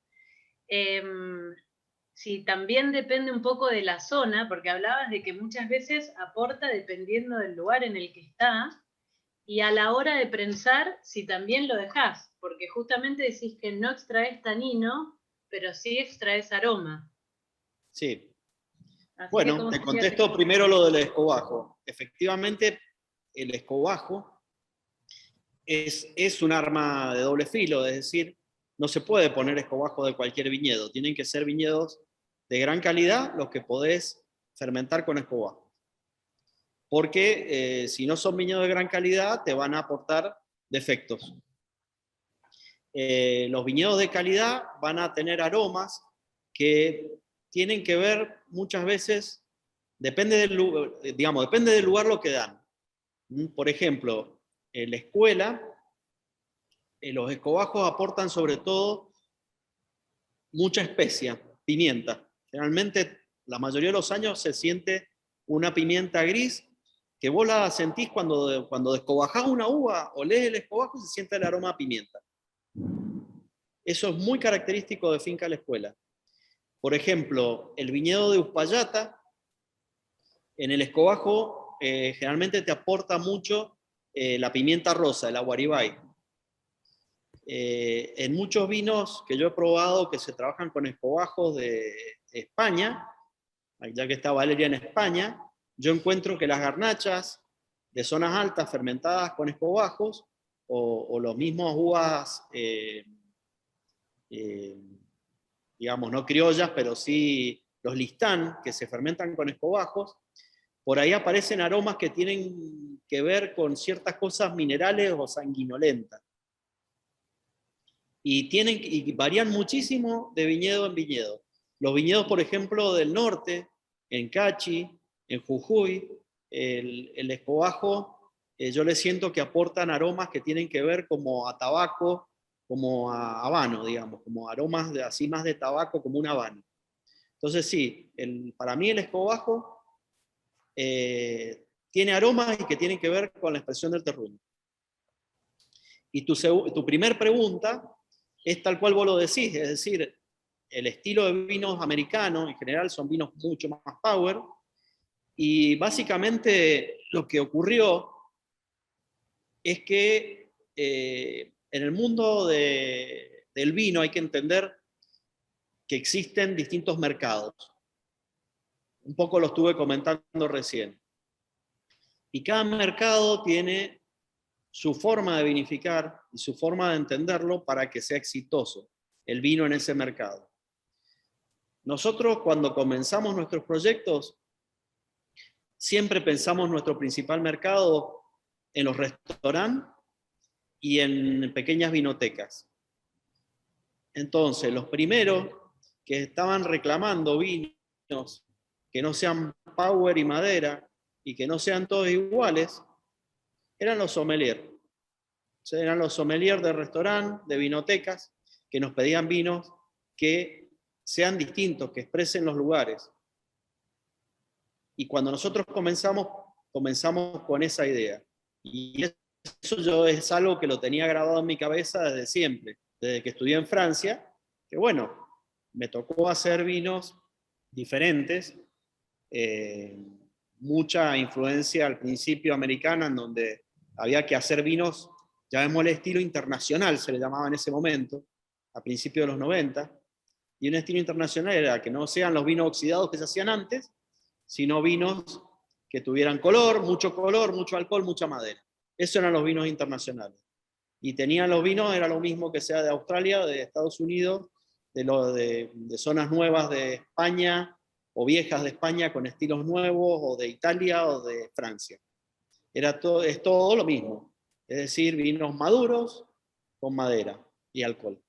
Si también depende un poco de la zona, porque hablabas de que muchas veces aporta dependiendo del lugar en el que está, y a la hora de prensar, si también lo dejás, porque justamente decís que no extraes tanino, pero sí extraes aroma. Sí. Así bueno, te contesto primero lo del escobajo. Efectivamente, el escobajo es un arma de doble filo, es decir, no se puede poner escobajo de cualquier viñedo. Tienen que ser viñedos de gran calidad los que podés fermentar con escobajo. Porque si no son viñedos de gran calidad, te van a aportar defectos. Los viñedos de calidad van a tener aromas que tienen que ver muchas veces, depende del lugar lo que dan. Por ejemplo, en la escuela, los escobajos aportan sobre todo mucha especia, pimienta. Generalmente, la mayoría de los años se siente una pimienta gris que vos la sentís cuando descobajás una uva o lees el escobajo, se siente el aroma a pimienta. Eso es muy característico de Finca La Escuela. Por ejemplo, el viñedo de Uspallata, en el escobajo generalmente te aporta mucho la pimienta rosa, el aguaribay. En muchos vinos que yo he probado que se trabajan con escobajos de España, ya que está Valeria en España, yo encuentro que las garnachas de zonas altas fermentadas con escobajos o los mismos uvas, digamos, no criollas, pero sí los listán, que se fermentan con escobajos, por ahí aparecen aromas que tienen que ver con ciertas cosas minerales o sanguinolentas. Y varían muchísimo de viñedo en viñedo. Los viñedos, por ejemplo, del norte, en Cachi, en Jujuy, el escobajo yo le siento que aportan aromas que tienen que ver como a tabaco, como a habano, digamos, como aromas así más de tabaco, como un habano. Entonces sí, para mí el escobajo tiene aromas y que tienen que ver con la expresión del terruño. Y tu primer pregunta es tal cual vos lo decís, es decir, el estilo de vinos americanos en general son vinos mucho más power, y básicamente lo que ocurrió es que en el mundo del vino hay que entender que existen distintos mercados. Un poco lo estuve comentando recién. Y cada mercado tiene su forma de vinificar y su forma de entenderlo para que sea exitoso el vino en ese mercado. Nosotros cuando comenzamos nuestros proyectos, siempre pensamos nuestro principal mercado en los restaurantes y en pequeñas vinotecas. Entonces, los primeros que estaban reclamando vinos que no sean power y madera y que no sean todos iguales, eran los sommeliers. O sea, eran los sommeliers de restaurantes, de vinotecas, que nos pedían vinos que sean distintos, que expresen los lugares. Y cuando nosotros comenzamos con esa idea. Y eso es algo que lo tenía grabado en mi cabeza desde siempre, desde que estudié en Francia, que bueno, me tocó hacer vinos diferentes, mucha influencia al principio americana, en donde había que hacer vinos, llamémosle estilo internacional, se le llamaba en ese momento, a principios de los 90, y un estilo internacional era que no sean los vinos oxidados que se hacían antes, sino vinos que tuvieran color, mucho alcohol, mucha madera. Esos eran los vinos internacionales. Y tenían los vinos, era lo mismo que sea de Australia, de Estados Unidos, de zonas nuevas de España, o viejas de España con estilos nuevos, o de Italia o de Francia. Es todo lo mismo. Es decir, vinos maduros con madera y alcohol.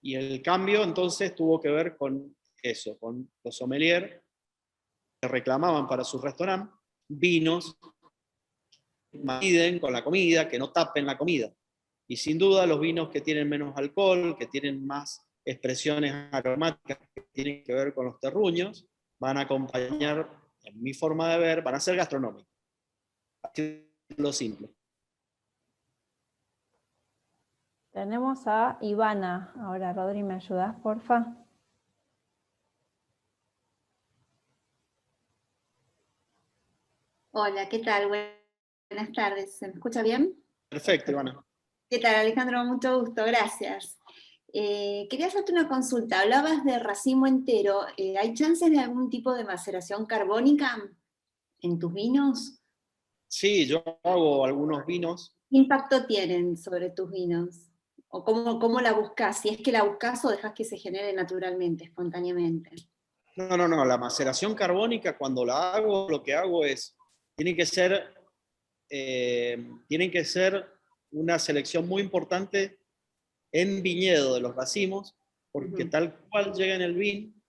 Y el cambio entonces tuvo que ver con eso, con los sommeliers que reclamaban para su restaurante vinos que mariden con la comida, que no tapen la comida. Y sin duda los vinos que tienen menos alcohol, que tienen más expresiones aromáticas que tienen que ver con los terruños, van a acompañar, en mi forma de ver, van a ser gastronómicos. Así es lo simple. Tenemos a Ivana. Ahora, Rodri, ¿me ayudas, porfa? Hola, ¿qué tal? Buenas tardes. ¿Se me escucha bien? Perfecto, Ivana. ¿Qué tal, Alejandro? Mucho gusto, gracias. Quería hacerte una consulta. Hablabas de racimo entero. ¿Hay chances de algún tipo de maceración carbónica en tus vinos? Sí, yo hago algunos vinos. ¿Qué impacto tienen sobre tus vinos? ¿O cómo la buscas? Si es que la buscas o dejas que se genere naturalmente, espontáneamente. No. La maceración carbónica, cuando la hago, lo que hago es, tiene que ser una selección muy importante en viñedo de los racimos, porque tal cual llega en el vin,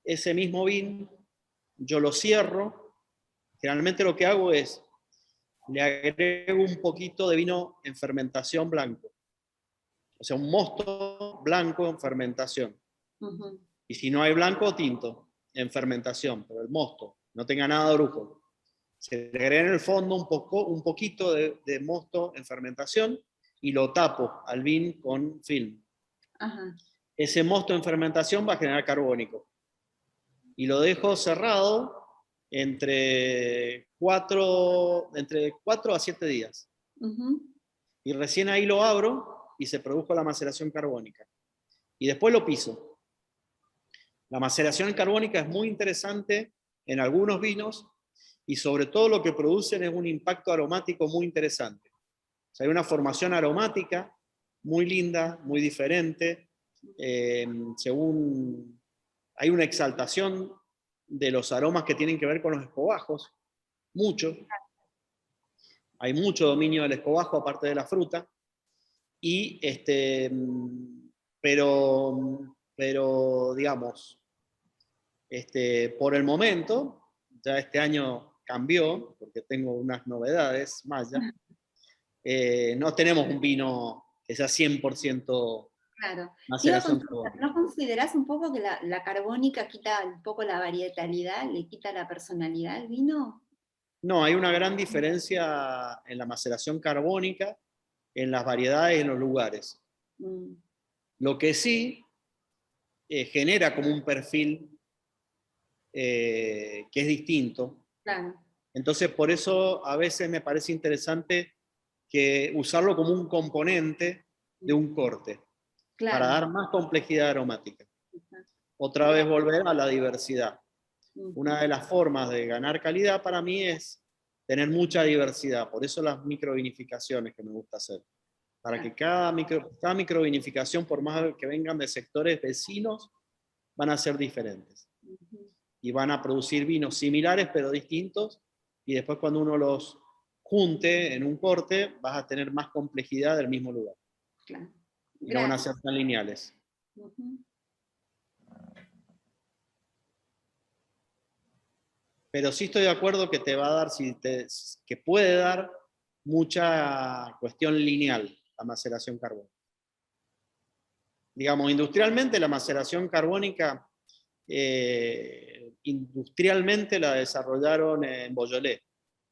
ese mismo vin, yo lo cierro. Generalmente lo que hago es, le agrego un poquito de vino en fermentación blanco. O sea, un mosto blanco en fermentación. Y si no hay blanco, tinto en fermentación, pero el mosto, no tenga nada de orujo. Se le agrega en el fondo un poquito de mosto en fermentación y lo tapo al vin con film. Ajá. Ese mosto en fermentación va a generar carbónico. Y lo dejo cerrado entre 4 a 7 días. Y recién ahí lo abro y se produjo la maceración carbónica. Y después lo piso. La maceración carbónica es muy interesante en algunos vinos y sobre todo lo que producen es un impacto aromático muy interesante. O sea, hay una formación aromática muy linda, muy diferente, según hay una exaltación de los aromas que tienen que ver con los escobajos, mucho. Hay mucho dominio del escobajo aparte de la fruta. Y pero digamos, por el momento, ya este año cambió, porque tengo unas novedades más ya. No tenemos un vino que sea 100% Claro. maceración carbónica. ¿No considerás un poco que la carbónica quita un poco la varietabilidad, le quita la personalidad al vino? No, hay una gran diferencia en la maceración carbónica, en las variedades y en los lugares. Lo que sí genera como un perfil que es distinto. Claro. Entonces, por eso a veces me parece interesante que usarlo como un componente de un corte, Claro. para dar más complejidad aromática. Otra vez volver a la diversidad. Una de las formas de ganar calidad para mí es tener mucha diversidad, por eso las microvinificaciones que me gusta hacer. Para que cada microvinificación, por más que vengan de sectores vecinos, van a ser diferentes. Y van a producir vinos similares pero distintos, y después cuando uno los junte en un corte, vas a tener más complejidad del mismo lugar. Claro. Y no van a ser tan lineales. Pero sí estoy de acuerdo que te va a dar, que puede dar mucha cuestión lineal la maceración carbónica. Digamos, industrialmente la maceración carbónica, industrialmente la desarrollaron en Beaujolais,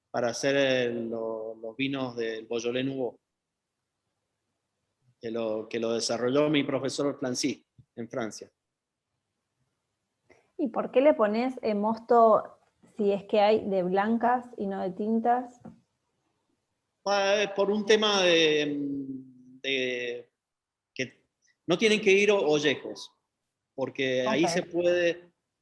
para hacer los vinos del Beaujolais Nouveau, que lo desarrolló mi profesor Flancy en Francia. ¿Y por qué le pones mosto si es que hay de blancas y no de tintas? Por un tema de que no tienen que ir ollejos, porque Okay.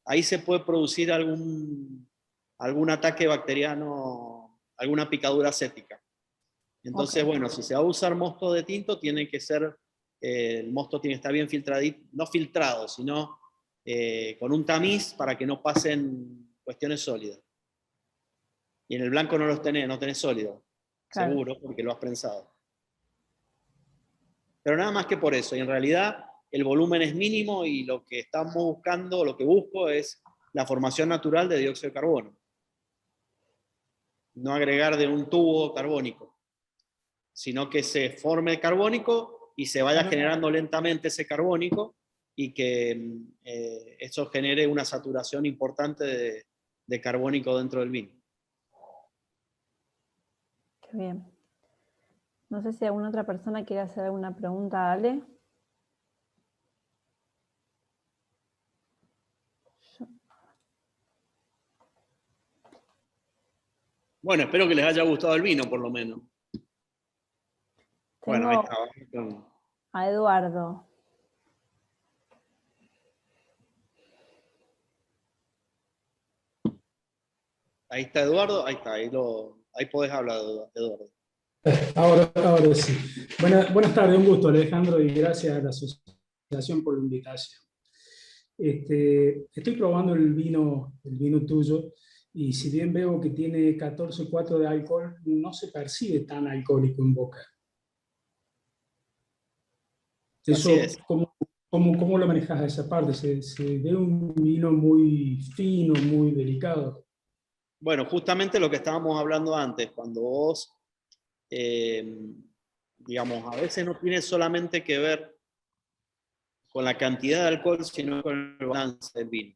ahí se puede producir algún ataque bacteriano, alguna picadura acética. Entonces, Okay. bueno, si se va a usar mosto de tinto, tiene que ser, el mosto tiene que estar bien filtradito, no filtrado, sino con un tamiz para que no pasen cuestiones sólidas. Y en el blanco no tenés sólido, claro, seguro, porque lo has prensado. Pero nada más que por eso, y en realidad el volumen es mínimo y lo que estamos buscando, lo que busco es la formación natural de dióxido de carbono. No agregar de un tubo carbónico, sino que se forme el carbónico y se vaya generando lentamente ese carbónico y que eso genere una saturación importante de carbónico dentro del vino. Qué bien. No sé si alguna otra persona quiere hacer alguna pregunta a Ale. Bueno, espero que les haya gustado el vino, por lo menos. Bueno, ahí está. A Eduardo. Ahí está Eduardo, ahí está, ahí podés hablar, Eduardo. Ahora sí. Buenas tardes, un gusto, Alejandro, y gracias a la asociación por la invitación. Estoy probando el vino tuyo, y si bien veo que tiene 14,4 de alcohol, no se percibe tan alcohólico en boca. Eso, así es. ¿Cómo lo manejas a esa parte? Se ve un vino muy fino, muy delicado. Bueno, justamente lo que estábamos hablando antes, cuando vos, digamos, a veces no tiene solamente que ver con la cantidad de alcohol, sino con el balance del vino.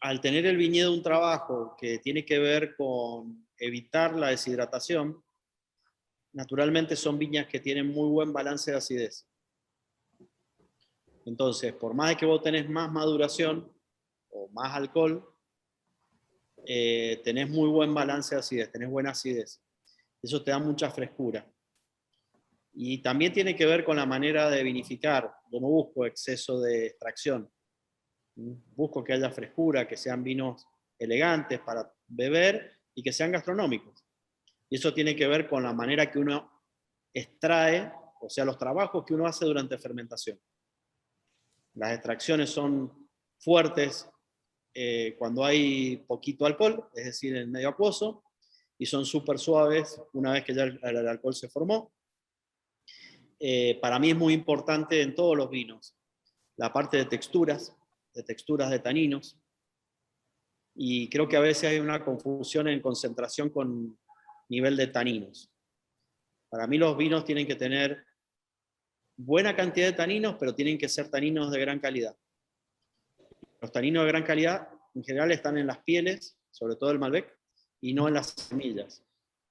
Al tener el viñedo un trabajo que tiene que ver con evitar la deshidratación, naturalmente son viñas que tienen muy buen balance de acidez. Entonces, por más de que vos tenés más maduración o más alcohol, tenés muy buen balance de acidez, tenés buena acidez. Eso te da mucha frescura. Y también tiene que ver con la manera de vinificar. Yo no busco exceso de extracción. Busco que haya frescura, que sean vinos elegantes para beber y que sean gastronómicos. Y eso tiene que ver con la manera que uno extrae, o sea, los trabajos que uno hace durante fermentación. Las extracciones son fuertes cuando hay poquito alcohol, es decir, en medio acuoso, y son súper suaves una vez que ya el alcohol se formó. Para mí es muy importante en todos los vinos la parte de texturas de taninos. y creo que a veces hay una confusión en concentración con nivel de taninos. Para mí los vinos tienen que tener buena cantidad de taninos, pero tienen que ser taninos de gran calidad. Los taninos de gran calidad en general están en las pieles, sobre todo el Malbec, y no en las semillas,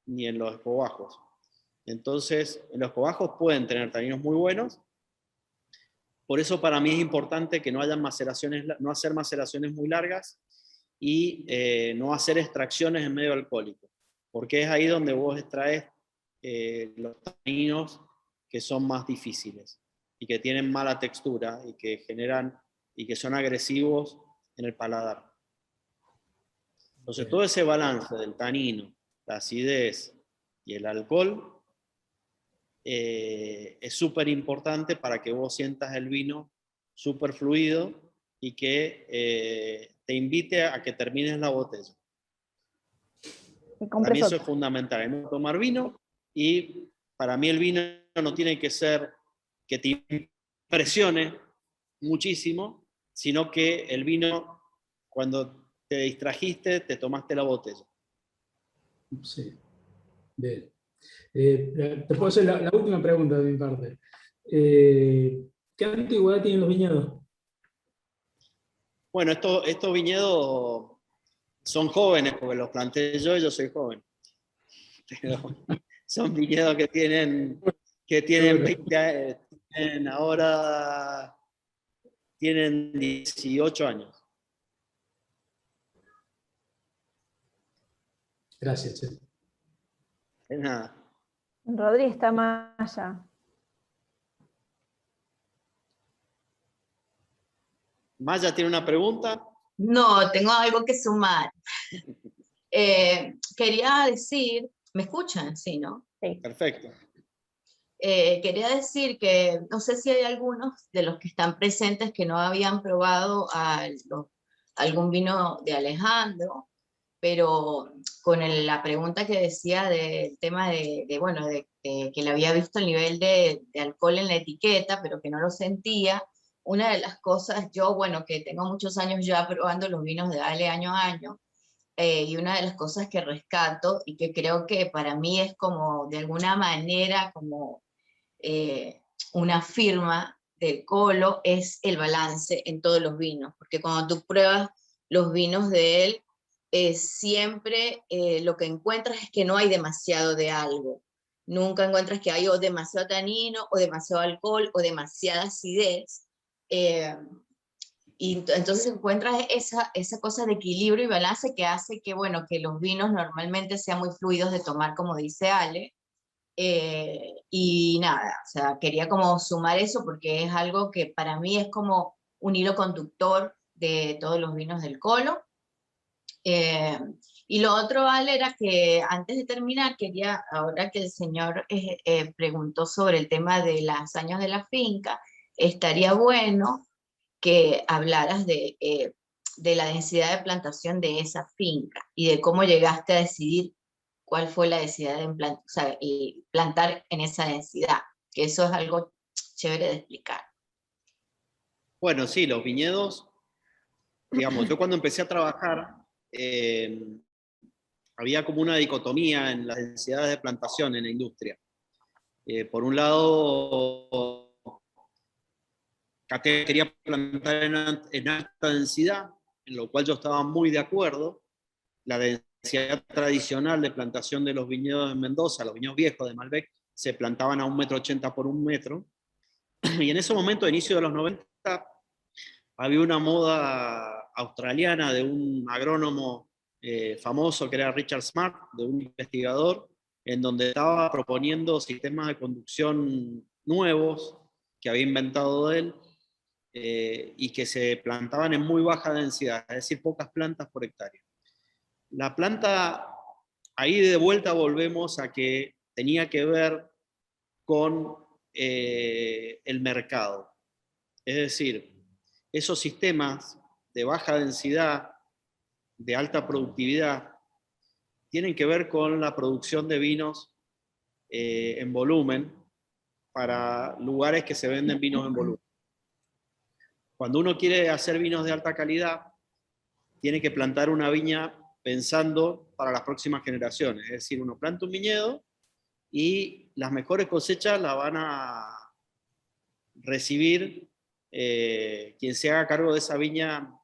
ni en los escobajos. Entonces, en los escobajos pueden tener taninos muy buenos. Por eso para mí es importante que no hayan maceraciones, no hacer maceraciones muy largas y no hacer extracciones en medio alcohólico, porque es ahí donde vos extraes los taninos que son más difíciles y que tienen mala textura y que generan y que son agresivos en el paladar. Entonces todo ese balance del tanino, la acidez y el alcohol es súper importante para que vos sientas el vino súper fluido y que te invite a que termines la botella. Para mí eso es fundamental, no tomar vino, y para mí el vino no tiene que ser que te impresione muchísimo, sino que el vino, cuando te distrajiste, te tomaste la botella. Sí, bien. Te puedo hacer la última pregunta de mi parte. ¿Qué antigüedad tienen los viñedos? Bueno, estos viñedos son jóvenes, porque los planté yo soy joven. Pero son viñedos que tienen 20 años, ahora tienen 18 años. Gracias, Che. Es nada. Rodri está más allá. Maya tiene una pregunta. No, tengo algo que sumar. Quería decir, ¿me escuchan? Sí, ¿no? Sí. Perfecto. Quería decir que no sé si hay algunos de los que están presentes que no habían probado algún vino de Alejandro, pero con la pregunta que decía del tema bueno, que le había visto el nivel de alcohol en la etiqueta, pero que no lo sentía. Una de las cosas, yo, bueno, que tengo muchos años ya probando los vinos de Ale año a año, y una de las cosas que rescato y que creo que para mí es como, de alguna manera, como una firma del Colo, es el balance en todos los vinos, porque cuando tú pruebas los vinos de él, siempre lo que encuentras es que no hay demasiado de algo. Nunca encuentras que hay o demasiado tanino, o demasiado alcohol, o demasiada acidez. Y entonces encuentras esa cosa de equilibrio y balance que hace que, bueno, que los vinos normalmente sean muy fluidos de tomar, como dice Ale. Y nada, o sea, quería como sumar eso porque es algo que para mí es como un hilo conductor de todos los vinos del Colo. Y lo otro, Ale, era que antes de terminar, quería, ahora que el señor preguntó sobre el tema de los años de la finca, estaría bueno que hablaras de la densidad de plantación de esa finca y de cómo llegaste a decidir cuál fue la densidad de plantar en esa densidad, que eso es algo chévere de explicar. Bueno, sí, los viñedos, digamos, yo cuando empecé a trabajar, había como una dicotomía en las densidades de plantación en la industria. Por un lado, Cate quería plantar en alta densidad, en lo cual yo estaba muy de acuerdo. La densidad tradicional de plantación de los viñedos en Mendoza, los viñedos viejos de Malbec, se plantaban a 1,80 m por 1 metro. Y en ese momento, a inicio de los 90, había una moda australiana de un agrónomo famoso que era Richard Smart, de un investigador, en donde estaba proponiendo sistemas de conducción nuevos que había inventado él, y que se plantaban en muy baja densidad, es decir, pocas plantas por hectárea. La planta, ahí de vuelta volvemos a que tenía que ver con el mercado. Es decir, esos sistemas de baja densidad, de alta productividad, tienen que ver con la producción de vinos en volumen para lugares que se venden vinos en volumen. Cuando uno quiere hacer vinos de alta calidad, tiene que plantar una viña pensando para las próximas generaciones. Es decir, uno planta un viñedo y las mejores cosechas las van a recibir quien se haga cargo de esa viña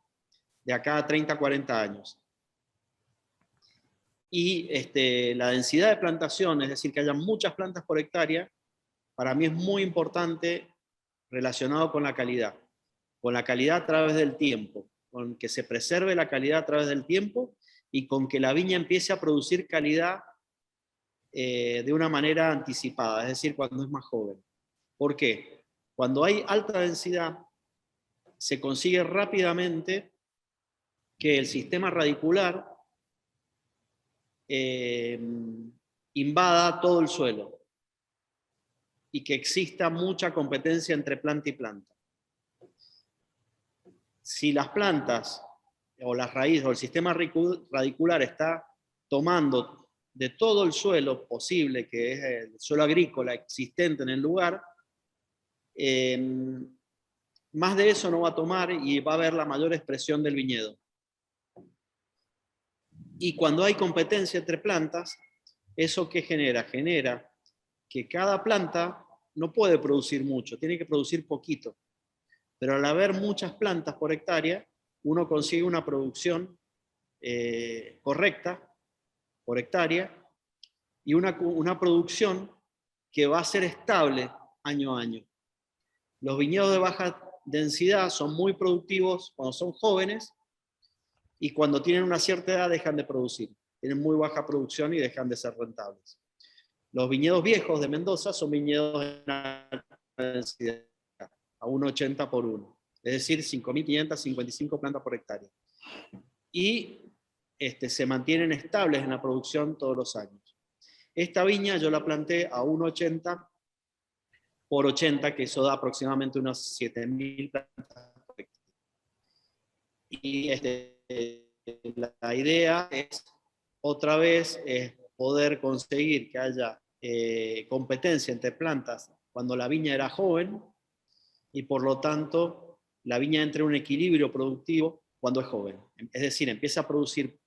de acá a 30, 40 años. Y la densidad de plantación, es decir, que haya muchas plantas por hectárea, para mí es muy importante relacionado con la calidad a través del tiempo, con que se preserve la calidad a través del tiempo y con que la viña empiece a producir calidad de una manera anticipada, es decir, cuando es más joven. ¿Por qué? Cuando hay alta densidad, se consigue rápidamente que el sistema radicular invada todo el suelo y que exista mucha competencia entre planta y planta. Si las plantas o las raíces o el sistema radicular está tomando de todo el suelo posible, que es el suelo agrícola existente en el lugar, más de eso no va a tomar y va a haber la mayor expresión del viñedo. Y cuando hay competencia entre plantas, ¿eso qué genera? Genera que cada planta no puede producir mucho, tiene que producir poquito. Pero al haber muchas plantas por hectárea, uno consigue una producción correcta por hectárea y una producción que va a ser estable año a año. Los viñedos de baja densidad son muy productivos cuando son jóvenes y cuando tienen una cierta edad dejan de producir. Tienen muy baja producción y dejan de ser rentables. Los viñedos viejos de Mendoza son viñedos de alta densidad, a 1,80 por 1. Es decir, 5.555 plantas por hectárea. Y se mantienen estables en la producción todos los años. Esta viña yo la planté a 1,80 por 80, que eso da aproximadamente unos 7.000 plantas por hectárea. Y la idea es, otra vez, poder conseguir que haya competencia entre plantas cuando la viña era joven y por lo tanto la viña entre en un equilibrio productivo cuando es joven. Es decir, empieza a producir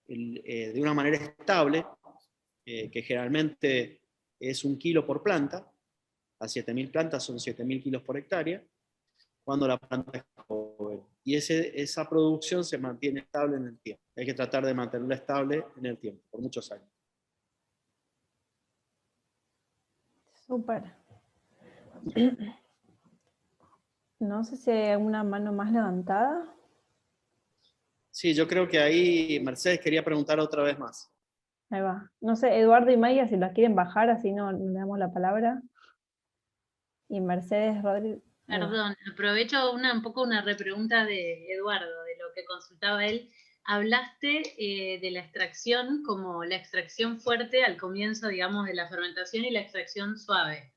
de una manera estable, que generalmente es 1 kilo por planta, a 7.000 plantas son 7.000 kilos por hectárea, cuando la planta es joven. Y esa producción se mantiene estable en el tiempo. Hay que tratar de mantenerla estable en el tiempo, por muchos años. Súper. No sé si hay alguna mano más levantada. Sí, yo creo que ahí Mercedes quería preguntar otra vez más. Ahí va. No sé, Eduardo y Maya, si la quieren bajar, así no le damos la palabra. Y Mercedes Rodríguez. Perdón, aprovecho un poco una repregunta de Eduardo, de lo que consultaba él. Hablaste de la extracción como la extracción fuerte al comienzo, digamos, de la fermentación y la extracción suave.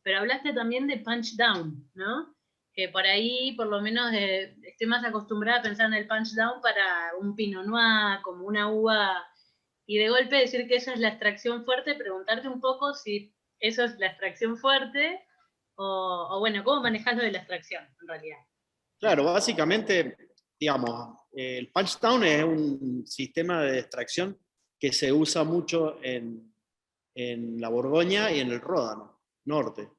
Pero hablaste también de punch down, ¿no? Que por ahí, por lo menos, estoy más acostumbrada a pensar en el punch down para un pinot noir, como una uva, y de golpe decir que esa es la extracción fuerte, preguntarte un poco si eso es la extracción fuerte, o bueno, ¿cómo manejás lo de la extracción, en realidad? Claro, básicamente, digamos, el punch down es un sistema de extracción que se usa mucho en la Borgoña y en el Ródano norte.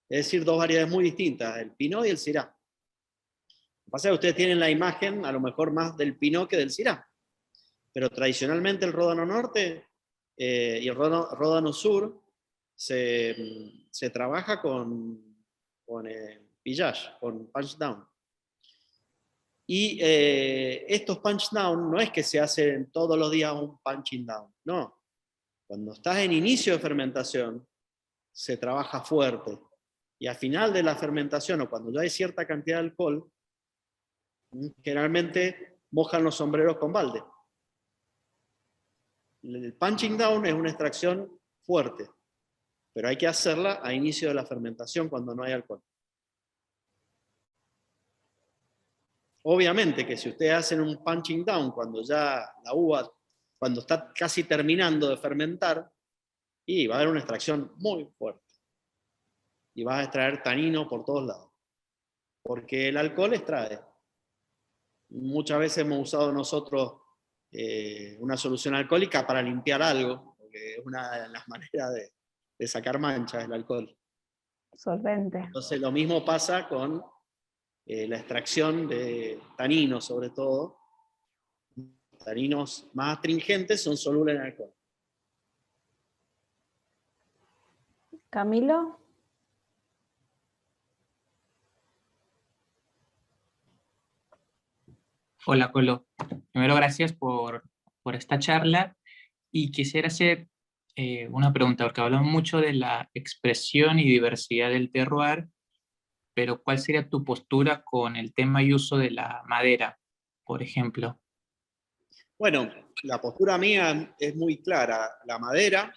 Es decir, dos variedades muy distintas, el Pinot y el Syrah. Lo que pasa es que ustedes tienen la imagen a lo mejor más del Pinot que del Syrah. Pero tradicionalmente el Ródano norte y el Ródano sur se trabaja con pillage, con punch down. Y estos punch down no es que se hacen todos los días un punching down, no. Cuando estás en inicio de fermentación, se trabaja fuerte. Y al final de la fermentación, o cuando ya hay cierta cantidad de alcohol, generalmente mojan los sombreros con balde. El punching down es una extracción fuerte, pero hay que hacerla a inicio de la fermentación cuando no hay alcohol. Obviamente que si ustedes hacen un punching down cuando ya la uva, cuando está casi terminando de fermentar, y va a haber una extracción muy fuerte. Y vas a extraer tanino por todos lados. Porque el alcohol extrae. muchas veces hemos usado nosotros una solución alcohólica para limpiar algo, porque es una de las maneras de sacar manchas el alcohol. Solvente. Entonces lo mismo pasa con la extracción de taninos, sobre todo. Taninos más astringentes son solubles en alcohol. Camilo. Hola, Colo. Primero, gracias por esta charla. Y quisiera hacer una pregunta, porque hablamos mucho de la expresión y diversidad del terroir, pero ¿cuál sería tu postura con el tema y uso de la madera, por ejemplo? Bueno, la postura mía es muy clara. La madera,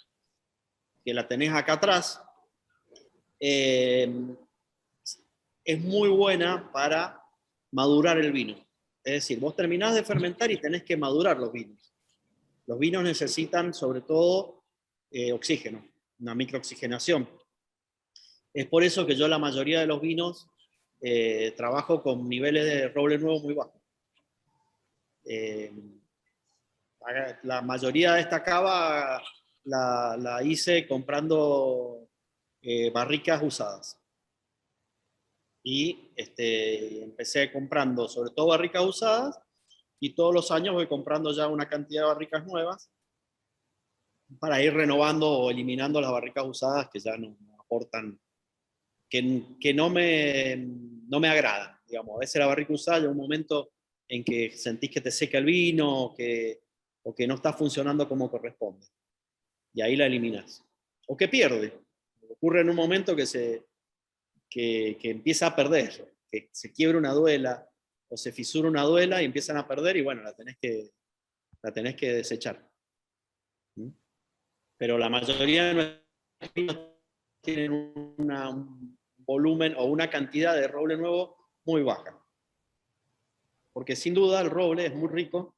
que la tenés acá atrás, es muy buena para madurar el vino. Es decir, vos terminás de fermentar y tenés que madurar los vinos. Los vinos necesitan, sobre todo, oxígeno, una microoxigenación. Es por eso que yo la mayoría de los vinos trabajo con niveles de roble nuevo muy bajos. La mayoría de esta cava la hice comprando barricas usadas. Y empecé comprando sobre todo barricas usadas, y todos los años voy comprando ya una cantidad de barricas nuevas para ir renovando o eliminando las barricas usadas que ya no aportan, que no me agradan. Digamos, a veces la barrica usada llega un momento en que sentís que te seca el vino o que no está funcionando como corresponde. Y ahí la eliminás. O que pierde. Ocurre en un momento que empieza a perder, que se quiebra una duela o se fisura una duela y empiezan a perder, y bueno, la tenés que desechar. Pero la mayoría de nuestros vinos tienen un volumen o una cantidad de roble nuevo muy baja. Porque sin duda el roble es muy rico,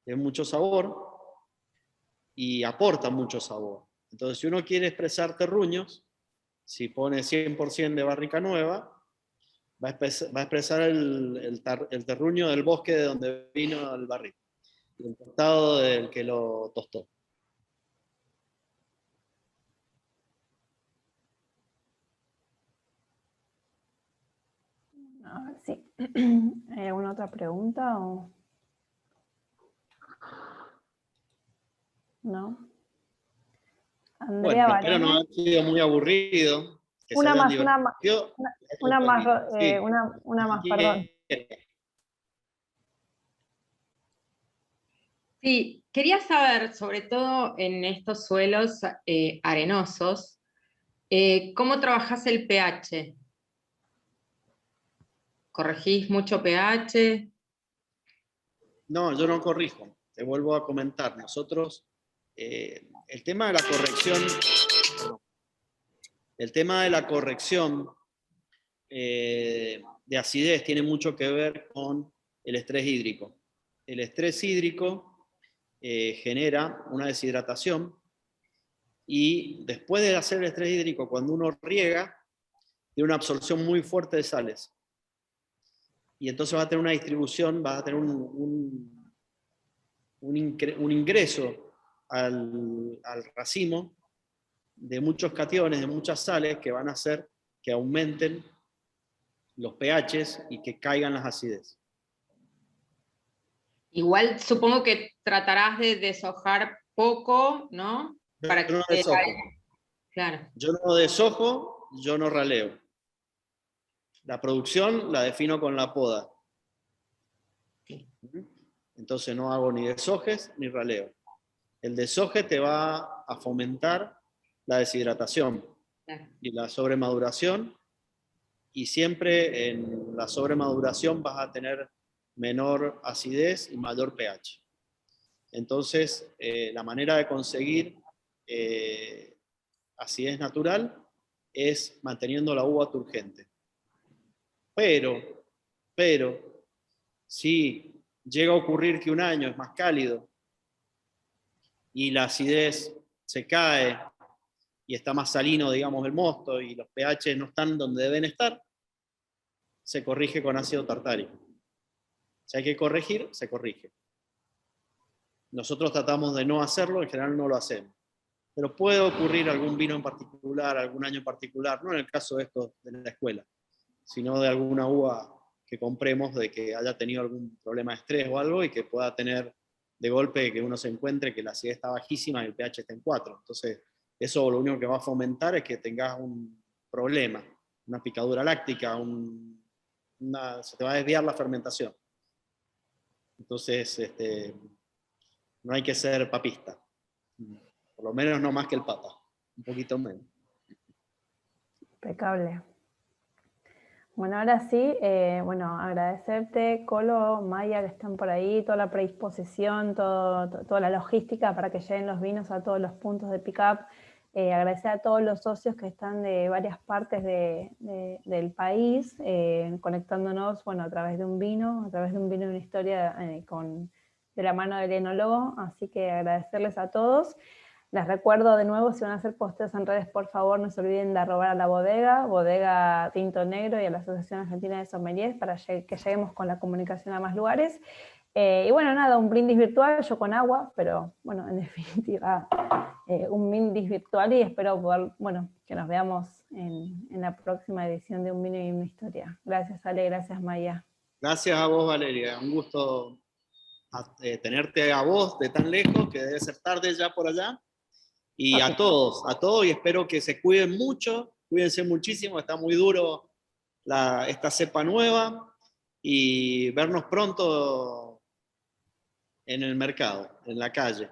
tiene mucho sabor y aporta mucho sabor. Entonces, si uno quiere expresar terruños, si pone 100% de barrica nueva, va a expresar el terruño del bosque de donde vino el barril, y el tostado del que lo tostó. A ver si hay alguna otra pregunta o no. Andrea, bueno, espero no haber sido muy aburrido. Una más, perdón. Sí, quería saber, sobre todo en estos suelos arenosos, ¿cómo trabajás el pH? ¿Corregís mucho pH? No, yo no corrijo. Te vuelvo a comentar. Nosotros, el tema de la corrección de acidez tiene mucho que ver con el estrés hídrico. El estrés hídrico genera una deshidratación, y después de hacer el estrés hídrico, cuando uno riega, tiene una absorción muy fuerte de sales. Y entonces va a tener una distribución, va a tener un ingreso al racimo de muchos cationes, de muchas sales, que van a hacer que aumenten los pHs y que caigan las acidez. Igual supongo que tratarás de deshojar poco, ¿no? Para Yo no que deshojo. Claro. Yo no deshojo, yo no raleo. La producción la defino con la poda. Entonces no hago ni deshojes ni raleo. El deshoje te va a fomentar la deshidratación y la sobremaduración, y siempre en la sobremaduración vas a tener menor acidez y mayor pH. Entonces, la manera de conseguir acidez natural es manteniendo la uva turgente. Pero, si llega a ocurrir que un año es más cálido y la acidez se cae y está más salino, digamos, el mosto, y los pH no están donde deben estar, se corrige con ácido tartárico. Si hay que corregir, se corrige. Nosotros tratamos de no hacerlo, en general no lo hacemos. Pero puede ocurrir algún vino en particular, algún año en particular, no en el caso de esto de la escuela, sino de alguna uva que compremos, de que haya tenido algún problema de estrés o algo, y que pueda tener de golpe que uno se encuentre que la acidez está bajísima y el pH está en 4. Entonces, eso lo único que va a fomentar es que tengas un problema, una picadura láctica, se te va a desviar la fermentación. Entonces, no hay que ser papista. Por lo menos no más que el Papa, un poquito menos. Impecable. Bueno, ahora sí, bueno, agradecerte, Colo, Maya, que están por ahí, toda la predisposición, toda la logística para que lleguen los vinos a todos los puntos de pick-up. Agradecer a todos los socios que están de varias partes del país, conectándonos, bueno, a través de un vino y una historia de la mano del enólogo. Así que agradecerles a todos. Les recuerdo de nuevo, si van a hacer posteos en redes, por favor, no se olviden de arrobar a la bodega Tinto Negro y a la Asociación Argentina de Sommeliers para que lleguemos con la comunicación a más lugares. Y bueno, nada, un brindis virtual, yo con agua, pero bueno, en definitiva, un brindis virtual, y espero poder, bueno, que nos veamos en la próxima edición de Un Vino y una Historia. Gracias, Ale, gracias, Maya. Gracias a vos, Valeria. Un gusto tenerte a vos de tan lejos, que debe ser tarde ya por allá. Y a todos, y espero que se cuiden mucho, cuídense muchísimo, está muy duro esta cepa nueva, y vernos pronto en el mercado, en la calle.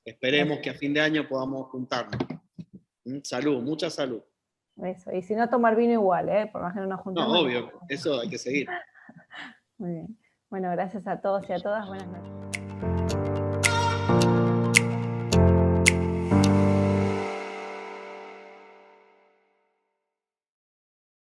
Esperemos que a fin de año podamos juntarnos. Salud, mucha salud. Eso, y si no, tomar vino igual, por más que no nos juntamos. No, obvio, eso hay que seguir. Muy bien. Bueno, gracias a todos y a todas, buenas noches.